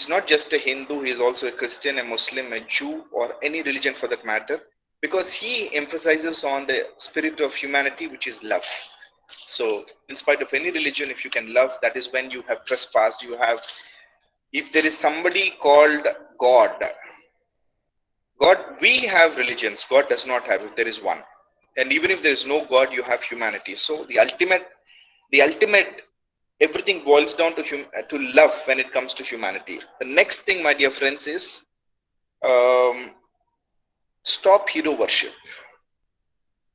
S3: not just a Hindu, he is also a Christian, a Muslim, a Jew, or any religion for that matter, because he emphasizes on the spirit of humanity, which is love. So in spite of any religion, if you can love, that is when you have trespassed. If there is somebody called God, we have religions, God does not have, if there is one. And even if there is no God, you have humanity. So the ultimate, everything boils down to love when it comes to humanity. The next thing, my dear friends, is stop hero worship.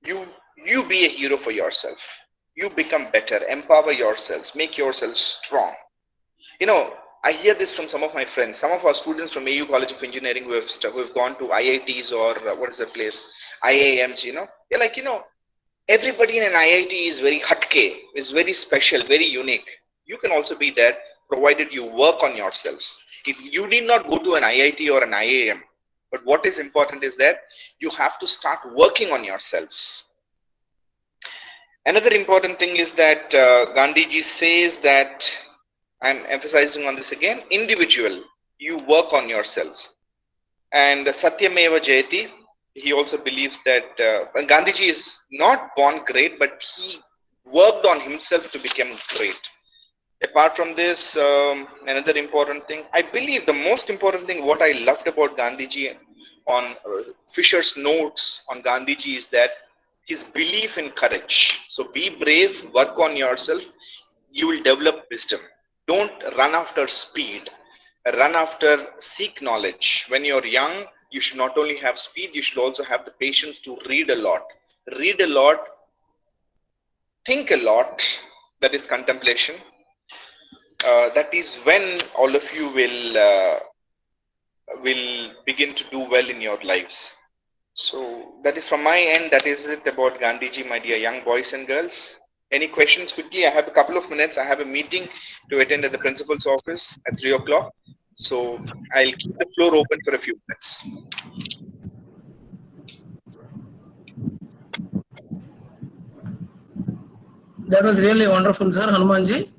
S3: You be a hero for yourself. You become better, empower yourselves, make yourselves strong. I hear this from some of my friends, some of our students from AU College of Engineering who have gone to IITs or what is the place, IIMs. They're like, everybody in an IIT is very hatke, is very special, very unique. You can also be that, provided you work on yourselves. You need not go to an IIT or an IIM, but what is important is that you have to start working on yourselves. Another important thing is that Gandhiji says that, I'm emphasizing on this again, individual, you work on yourselves. And Satyameva Jayati, he also believes that Gandhiji is not born great, but he worked on himself to become great. Apart from this, another important thing, I believe the most important thing, what I loved about Gandhiji on Fisher's notes on Gandhiji, is that his belief in courage. So be brave, work on yourself, you will develop wisdom. Don't run after speed, seek knowledge. When you're young, you should not only have speed, you should also have the patience to read a lot, think a lot. That is contemplation. That is when all of you will begin to do well in your lives. So that is from my end. That is it about Gandhiji, my dear young boys and girls. Any questions quickly? I have a couple of minutes. I have a meeting to attend at the principal's office at 3 o'clock. So I'll keep the floor open for a few minutes.
S1: That was really wonderful, sir, Hanumanji.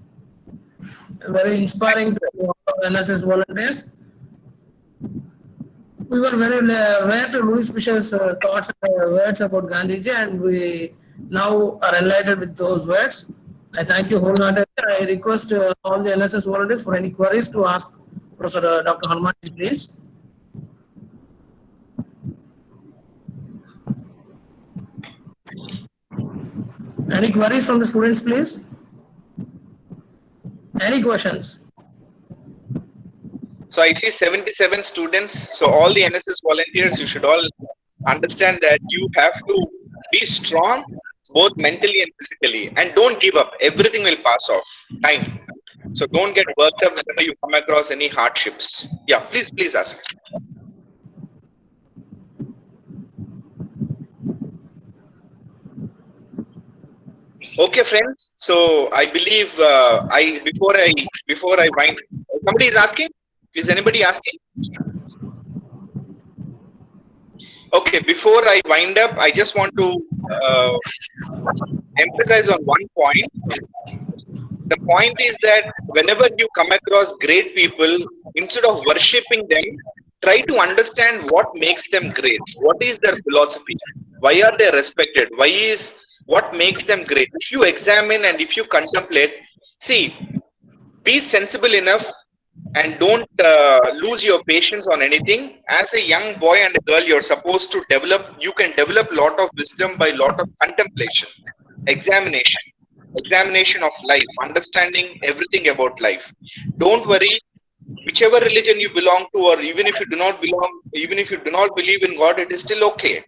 S1: Very inspiring to all of NSS volunteers. We were very aware to Louis Fisher's thoughts and words about Gandhiji, and we now are enlightened with those words. I thank you wholeheartedly. I request all the NSS volunteers for any queries to ask Professor Dr. Hanumanji, please. Any queries from the students, please? Any questions?
S3: So I see 77 students. So all the NSS volunteers, you should all understand that you have to be strong both mentally and physically. And don't give up. Everything will pass off. Time. So don't get worked up whenever you come across any hardships. Yeah, please ask. Okay, friends. So I believe I before I wind. Somebody is asking. Is anybody asking? Okay. Before I wind up, I just want to emphasize on one point. The point is that whenever you come across great people, instead of worshipping them, try to understand what makes them great. What is their philosophy? Why are they respected? Why is what makes them great? If you examine and if you contemplate, see, be sensible enough and don't lose your patience on anything. As a young boy and a girl, you're supposed to develop. You can develop lot of wisdom by lot of contemplation, examination of life, understanding everything about life. Don't worry, whichever religion you belong to, or even if you do not belong, even if you do not believe in God, it is still okay.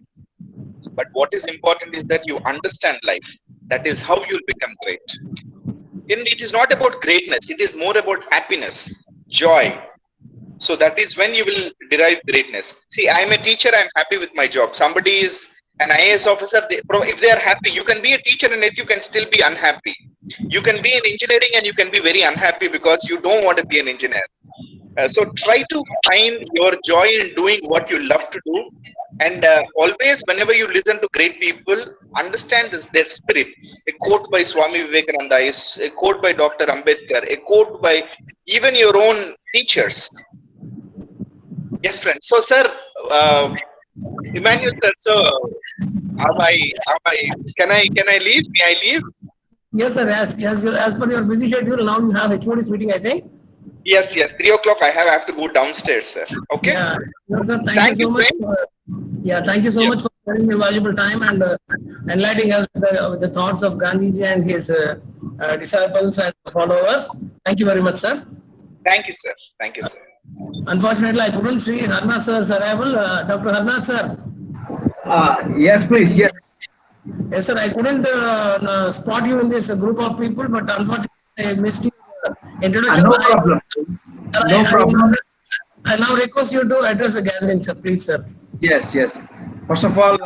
S3: But what is important is that you understand life. That is how you'll become great. And it is not about greatness, it is more about happiness, joy. So that is when you will derive greatness. See, I am a teacher, I am happy with my job. Somebody is an IAS officer, if they are happy, you can be a teacher and yet you can still be unhappy. You can be in engineering and you can be very unhappy because you don't want to be an engineer. So try to find your joy in doing what you love to do. And always, whenever you listen to great people, understand their spirit. A quote by Swami Vivekananda is a quote by Dr. Ambedkar, a quote by even your own teachers. Yes, friend. So, sir, Emmanuel, sir. So, can I leave? May I leave?
S1: Yes, sir. As per your busy schedule, now you have HOD's meeting, I think.
S3: Yes. 3 o'clock. I have to go downstairs, sir. Okay.
S1: Yeah. Yes, sir. Thank you so much. Thank you so much for spending your valuable time and enlightening us with the thoughts of Gandhiji and his disciples and followers. Thank you very much, sir.
S3: Thank you, sir. Thank you, sir.
S1: Unfortunately, I couldn't see Harnath sir's arrival. Dr. Harnath, sir.
S4: Yes, please. Yes.
S1: Yes, sir. I couldn't spot you in this group of people, but unfortunately, I missed your introduction.
S4: No problem. No problem.
S1: I now request you to address the gathering, sir. Please, sir.
S4: Yes. First of all,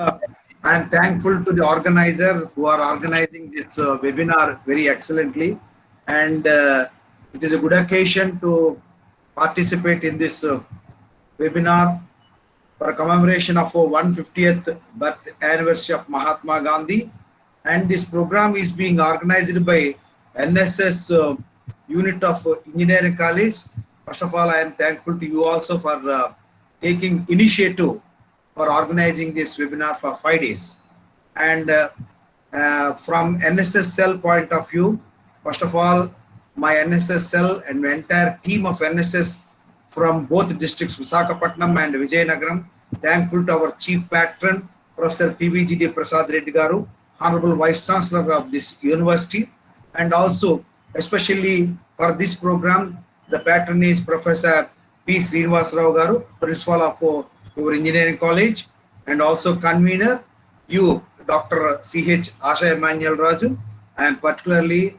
S4: I am thankful to the organizer who are organizing this webinar very excellently, and it is a good occasion to participate in this webinar for a commemoration of 150th birth anniversary of Mahatma Gandhi. And this program is being organized by NSS unit of Engineering College. First of all, I am thankful to you also for taking initiative for organizing this webinar for 5 days. And from NSS cell point of view, first of all, my NSS cell and my entire team of NSS from both districts, Visakhapatnam and Vijayanagaram, thankful to our chief patron, Professor PVGD Prasad Reddy Garu, Honorable Vice Chancellor of this university, and also especially for this program, the patron is Professor P. Srinivas Rao Garu, Principal of our Engineering College, and also convener, you, Dr. C.H. Asha Emmanuel Raju. I am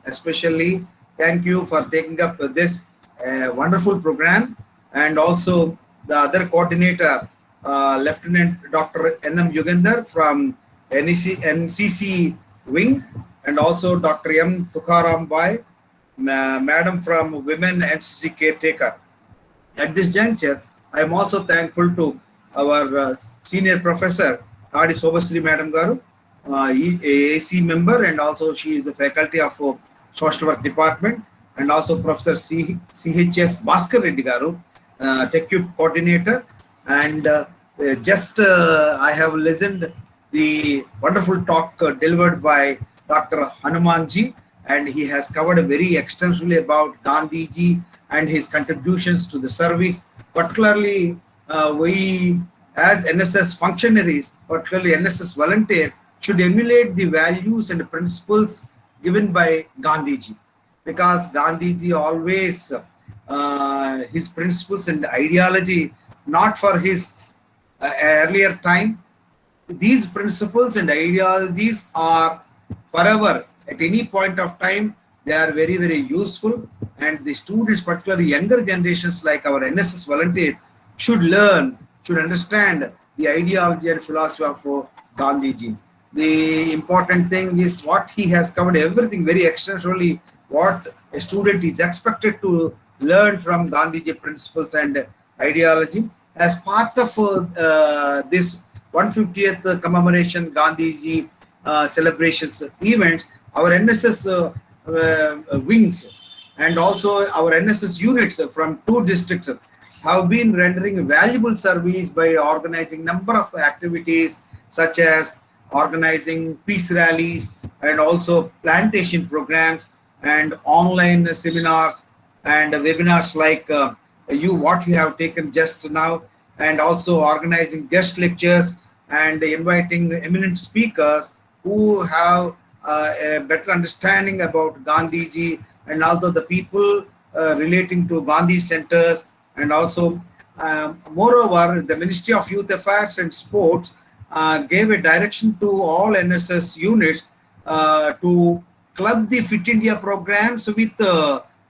S4: especially thank you for taking up this wonderful program, and also the other coordinator, Lieutenant Dr. N.M. Yugandhar from NCC wing, and also Dr. M. Tukaram Bai, Madam from Women NCC Caretaker. At this juncture, I am also thankful to our senior professor, Thadi Sobasri Madam Garu, AC member, and also she is the faculty of Social Work Department, and also Professor CHS Bhaskar Reddy Garu, TechCube coordinator. And I have listened the wonderful talk delivered by Dr. Hanumanji, and he has covered very extensively about Gandhiji and his contributions to the service. Particularly, we as NSS functionaries, particularly NSS volunteer, should emulate the values and principles given by Gandhiji, because Gandhiji always his principles and ideology, not for his earlier time, these principles and ideologies are forever. At any point of time, they are very, very useful. And the students, particularly younger generations like our NSS volunteers, should learn, should understand the ideology and philosophy of Gandhiji. The important thing is what he has covered, everything very extensively, what a student is expected to learn from Gandhiji principles and ideology. As part of this 150th commemoration Gandhiji celebrations events, our NSS wings and also our NSS units from 2 districts have been rendering valuable service by organizing number of activities such as organizing peace rallies and also plantation programs and online seminars and webinars like what you have taken just now, and also organizing guest lectures and inviting eminent speakers who have a better understanding about Gandhiji and also the people relating to Gandhi centers. And also moreover, the Ministry of Youth Affairs and Sports gave a direction to all NSS units to club the Fit India programs with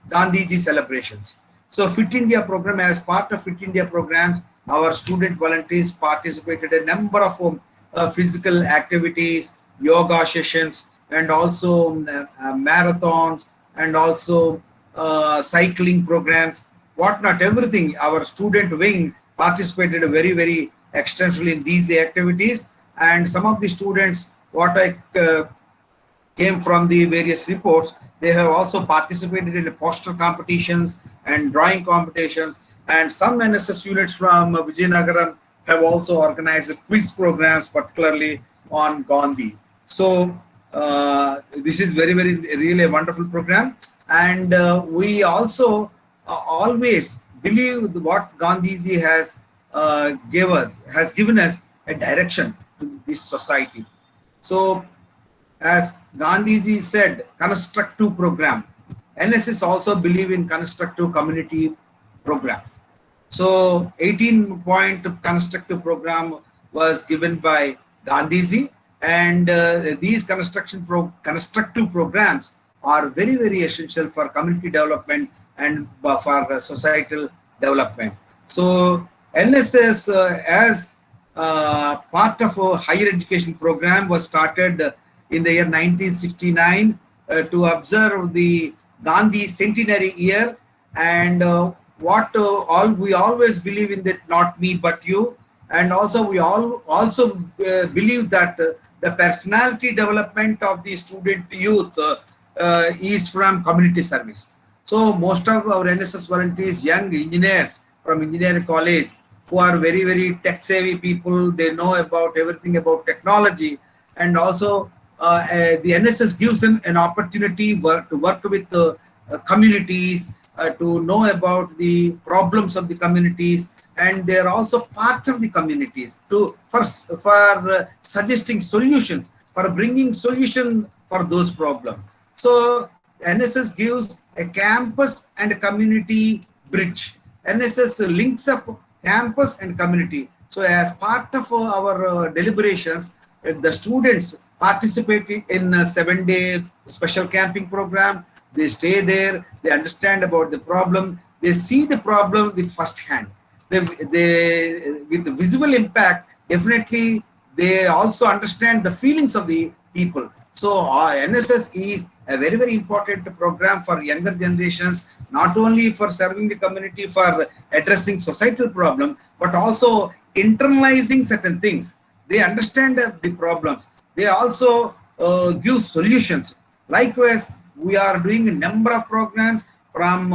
S4: Gandhiji celebrations. So Fit India program, as part of Fit India programs, our student volunteers participated in a number of physical activities, yoga sessions, and also marathons, and also cycling programs, whatnot, everything. Our student wing participated very, very extensively in these activities. And some of the students, what I came from the various reports, they have also participated in poster competitions and drawing competitions. And some NSS units from Vijayanagaram have also organized quiz programs, particularly on Gandhi. So this is very, very really a wonderful program. And we also always believe what Gandhiji has given us a direction to this society. So as Gandhiji said, constructive program. NSS also believe in constructive community program. So 18-point constructive program was given by Gandhiji, and these constructive programs are very, very essential for community development and for societal development. So NSS as part of a higher education program was started in the year 1969 to observe the Gandhi centenary year, and we always believe in that, not me but you, and also we also believe that the personality development of the student youth is from community service. So most of our NSS volunteers, young engineers from engineering college, who are very, very tech savvy people, they know about everything about technology, and also the NSS gives them an opportunity to work with communities, to know about the problems of the communities, and they are also part of the communities for suggesting solutions, for bringing solution for those problems. So NSS gives a campus and community bridge. NSS links up campus and community. So as part of our deliberations, the students participate in a 7-day special camping program. They stay there, they understand about the problem, they see the problem with first hand. With the visual impact, definitely they also understand the feelings of the people. So NSS is a very, very important program for younger generations, not only for serving the community, for addressing societal problem, but also internalizing certain things. They understand the problems. They also give solutions. Likewise, we are doing a number of programs from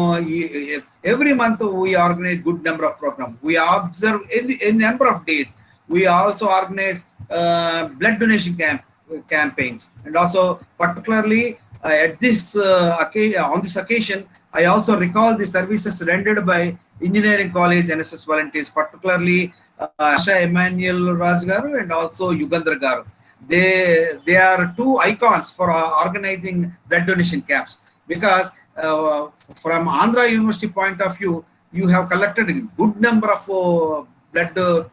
S4: every month. We organize good number of programs. We observe a number of days. We also organize blood donation campaigns, and also particularly at this on this occasion, I also recall the services rendered by engineering college NSS volunteers, particularly Asha Emmanuel Rajgaru and also Yugandhar Garu. They are two icons for organizing blood donation camps, because from Andhra University point of view, you have collected a good number of blood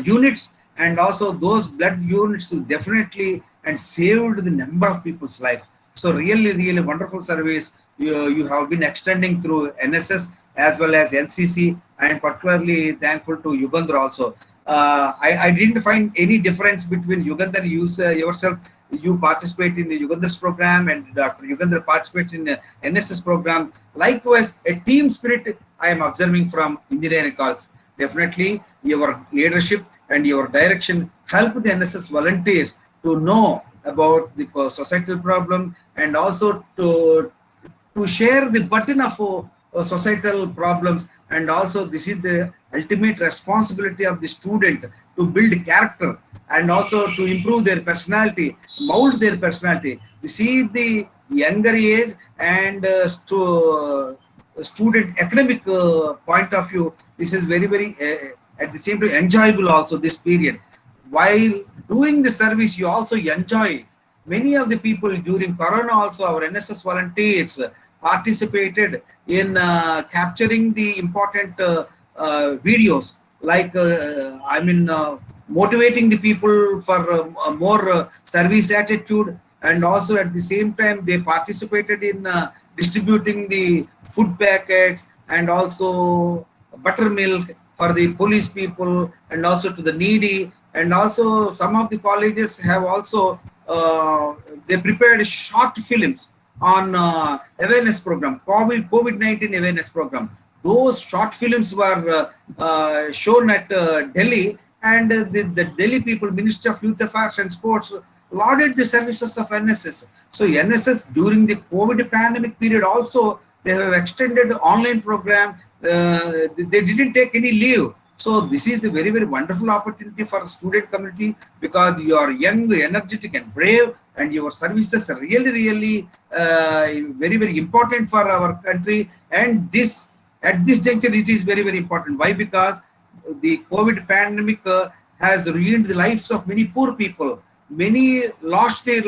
S4: units, and also those blood units will definitely and saved the number of people's life. So really, really wonderful service you have been extending through NSS as well as NCC. I am particularly thankful to Yugandhar also. I didn't find any difference between Yugandhar yourself. You participate in the Yugandhar's program and Dr. Yugandhar participates in the NSS program. Likewise, a team spirit I am observing from engineering college. Definitely, your leadership and your direction help the NSS volunteers to know about the societal problem and also to share the burden of societal problems. And also this is the ultimate responsibility of the student to build character and also to improve their personality, mold their personality. We see the younger age and student academic point of view, this is very, very at the same time enjoyable also this period. While doing the service, you also enjoy. Many of the people during Corona also, our NSS volunteers participated in capturing the important videos, like motivating the people for more service attitude, and also at the same time they participated in distributing the food packets and also buttermilk for the police people and also to the needy. And also some of the colleges have also they prepared short films on awareness program, COVID-19 awareness program. Those short films were shown at Delhi, and the Delhi people, Ministry of Youth Affairs and Sports, lauded the services of NSS. So NSS during the COVID pandemic period also, they have extended online program. They didn't take any leave. So this is a very, very wonderful opportunity for the student community, because you are young, energetic and brave, and your services are really, really very, very important for our country. And this, at this juncture, it is very, very important. Why? Because the COVID pandemic has ruined the lives of many poor people. Many lost their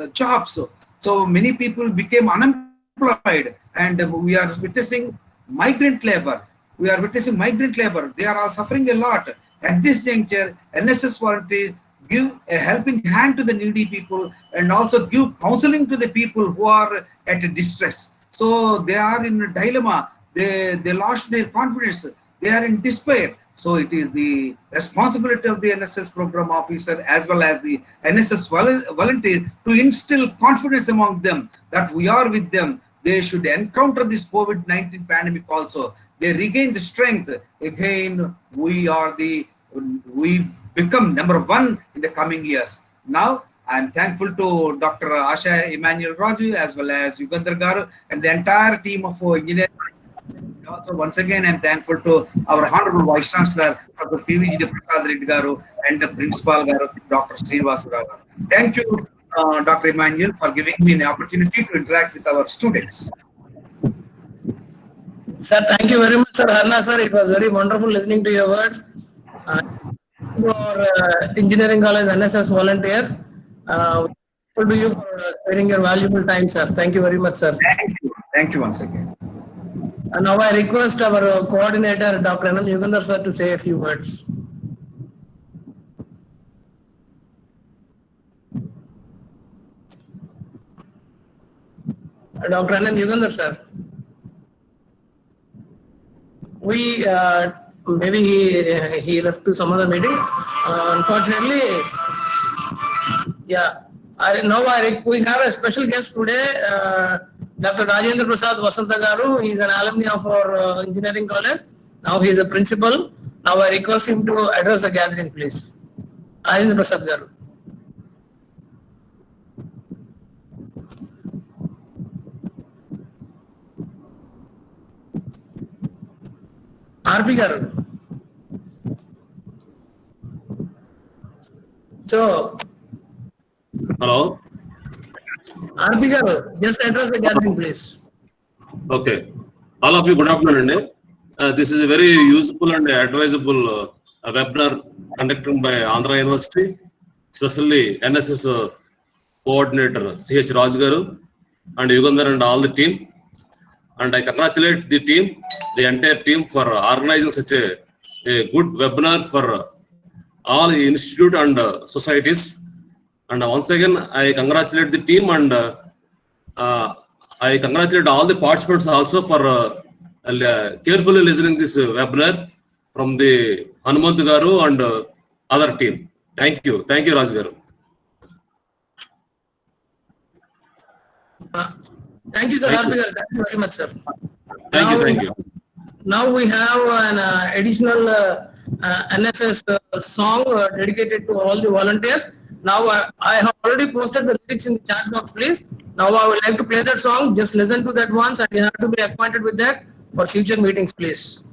S4: jobs. So many people became unemployed, and we are witnessing migrant labor. They are all suffering a lot. At this juncture, NSS volunteers give a helping hand to the needy people and also give counseling to the people who are at a distress. So they are in a dilemma. They lost their confidence. They are in despair. So it is the responsibility of the NSS program officer as well as the NSS volunteer to instill confidence among them that we are with them. They should encounter this COVID-19 pandemic also. They regain the strength. Again, we become number one in the coming years. Now, I am thankful to Dr. Asha Emmanuel Raju as well as Yugandhar Garu and the entire team of engineering. Also, once again, I am thankful to our Honorable Vice Chancellor, Dr. PVG Prasad Reddy Garu, and the Principal Garu, Dr. Srinivas Rao. Thank you, Dr. Emmanuel, for giving me an opportunity to interact with our students.
S1: Sir, thank you very much, Sir Harna, sir. It was very wonderful listening to your words. For Engineering College NSS volunteers, thank you for sparing your valuable time, sir. Thank you very much, sir.
S4: Thank you. Thank you once again.
S1: And now I request our coordinator, Dr. N. Yugandhar, sir, to say a few words. Dr. N. Yugandhar, sir. We maybe he left to some other meeting. Unfortunately, yeah. We have a special guest today, Dr. Rajendra Prasad Vasanta Garu. He is an alumni of our engineering college. Now he is a principal. Now I request him to address the gathering, please. Rajendra Prasad Garu. RP Garu. So,
S5: hello.
S1: RP Garu, just address the gathering, please.
S5: Okay. All of you, good afternoon. This is a very useful and advisable webinar conducted by Andhra University, especially NSS coordinator CH Raj Garu and Yugandhar and all the team. And I congratulate the team, the entire team, for organizing such a good webinar for all institute and societies. And once again, I congratulate the team and I congratulate all the participants also for carefully listening this webinar from the Hanumantu Garu and other team. Thank you. Thank you, Raj Garu.
S1: Thank you, sir.
S5: Thank you.
S1: Thank you very much, sir.
S5: Thank you.
S1: Now we have an additional NSS song dedicated to all the volunteers. Now I have already posted the lyrics in the chat box, please. Now I would like to play that song. Just listen to that once, and you have to be acquainted with that for future meetings, please.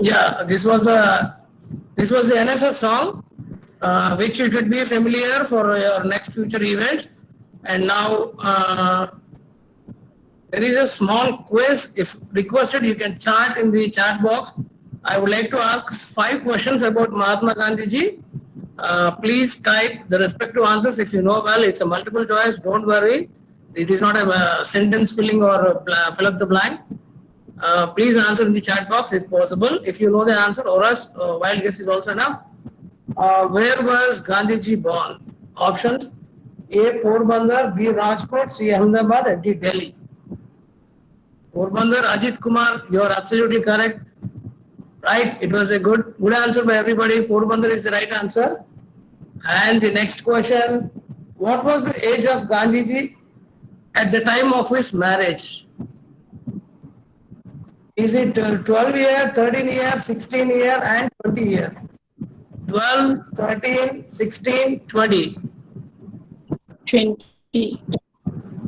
S1: Yeah, this was the NSS song, which you should be familiar for your next future events. And now there is a small quiz. If requested, you can chat in the chat box. I would like to ask 5 questions about Mahatma Gandhi ji. Please type the respective answers. If you know well, it's a multiple choice. Don't worry. It is not a sentence filling or fill up the blank. Please answer in the chat box if possible. If you know the answer, or else wild guess is also enough. Where was Gandhiji born? Options: A. Porbandar, B. Rajkot, C. Ahmedabad, and D. Delhi. Porbandar, Ajit Kumar, you are absolutely correct. Right, it was a good answer by everybody. Porbandar is the right answer. And the next question: what was the age of Gandhiji at the time of his marriage? Is it 12 year, 13 year, 16 year, and 20 year? 12, 13, 16, 20.
S6: 20.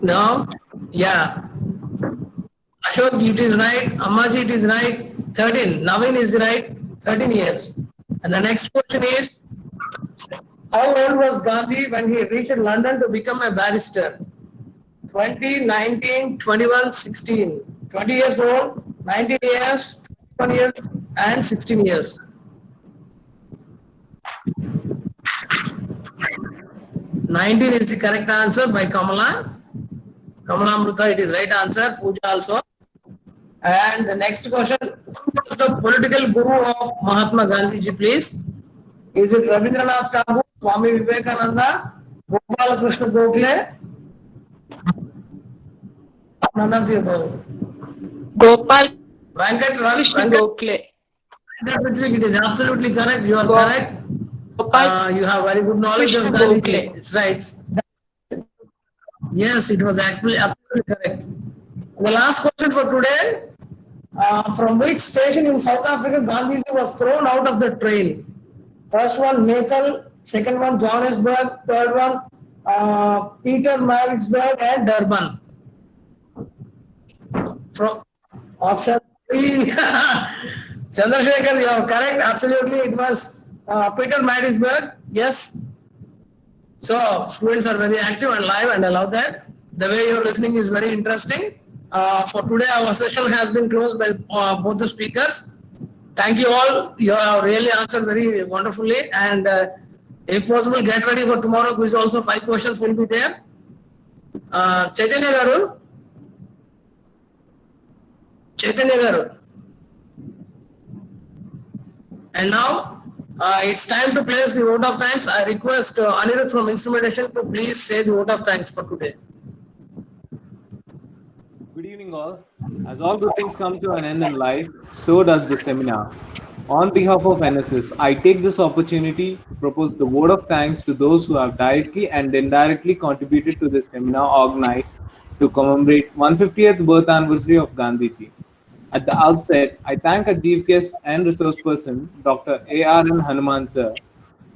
S1: No? Yeah. Ashok, it is right. Ammaji, it is right. 13. Naveen is right. 13 years. And the next question is, how old was Gandhi when he reached London to become a barrister? 20, 19, 21, 16. 20 years old, 19 years, 21 years, and 16 years. 19 is the correct answer by Kamala. Kamala Amrita, it is right answer. Pooja also. And the next question, who was the political guru of Mahatma Gandhiji, please? Is it Rabindranath Tagore, Swami Vivekananda, Gopal Krishna Gokhale? None of the above.
S6: Gopal
S1: Venkat
S6: Krishna Gokhale.
S1: it is absolutely correct. You are correct. You have very good knowledge of Gandhiji. It's right. Yes, it was actually absolutely correct. The last question for today. From which station in South Africa Gandhiji was thrown out of the train? First one, Natal. Second one, Johannesburg. Third one, Pietermaritzburg and Durban. From option 3, Chandrasekhar, you are correct. Absolutely, it was Pietermaritzburg. Yes. So students are very active and live, and I love that. The way you are listening is very interesting. For today, our session has been closed by both the speakers. Thank you all. You have really answered very wonderfully. And if possible, get ready for tomorrow quiz. Also, 5 questions will be there. Chaitanya Garu. Chaitanya Garu. And now, it's time to place the vote of thanks. I request Anirudh from Instrumentation to please say the vote of thanks for today.
S7: Good evening, all. As all good things come to an end in life, so does this seminar. On behalf of NSS, I take this opportunity to propose the vote of thanks to those who have directly and indirectly contributed to this seminar organized to commemorate 150th birth anniversary of Gandhiji. At the outset, I thank our chief guest and resource person, Dr. A.R.N. Hanuman sir,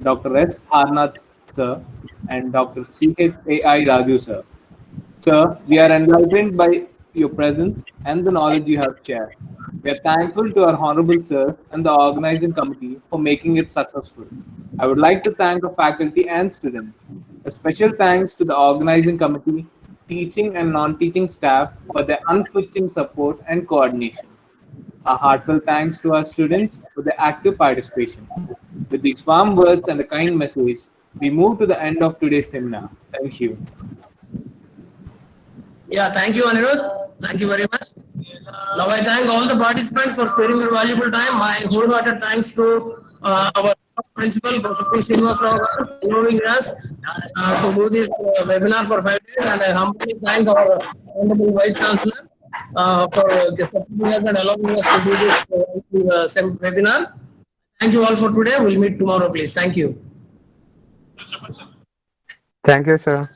S7: Dr. S. Harnath sir, and Dr. C.H.A.I. Raju sir. Sir, we are enlightened by your presence and the knowledge you have shared. We are thankful to our Honorable Sir and the organizing committee for making it successful. I would like to thank the faculty and students. A special thanks to the organizing committee, teaching and non-teaching staff for their unflinching support and coordination. A heartfelt thanks to our students for their active participation. With these warm words and a kind message, we move to the end of today's seminar. Thank you.
S1: Yeah, thank you, Anirudh. Thank you very much. Now I thank all the participants for sparing your valuable time. My wholehearted thanks to our principal, Professor Srinivas Rao, for allowing us to do this webinar for 5 days, and I humbly thank our Honorable Vice Chancellor for supporting us and allowing us to do this webinar. Thank you all for today. We'll meet tomorrow, please. Thank you.
S8: Thank you, sir.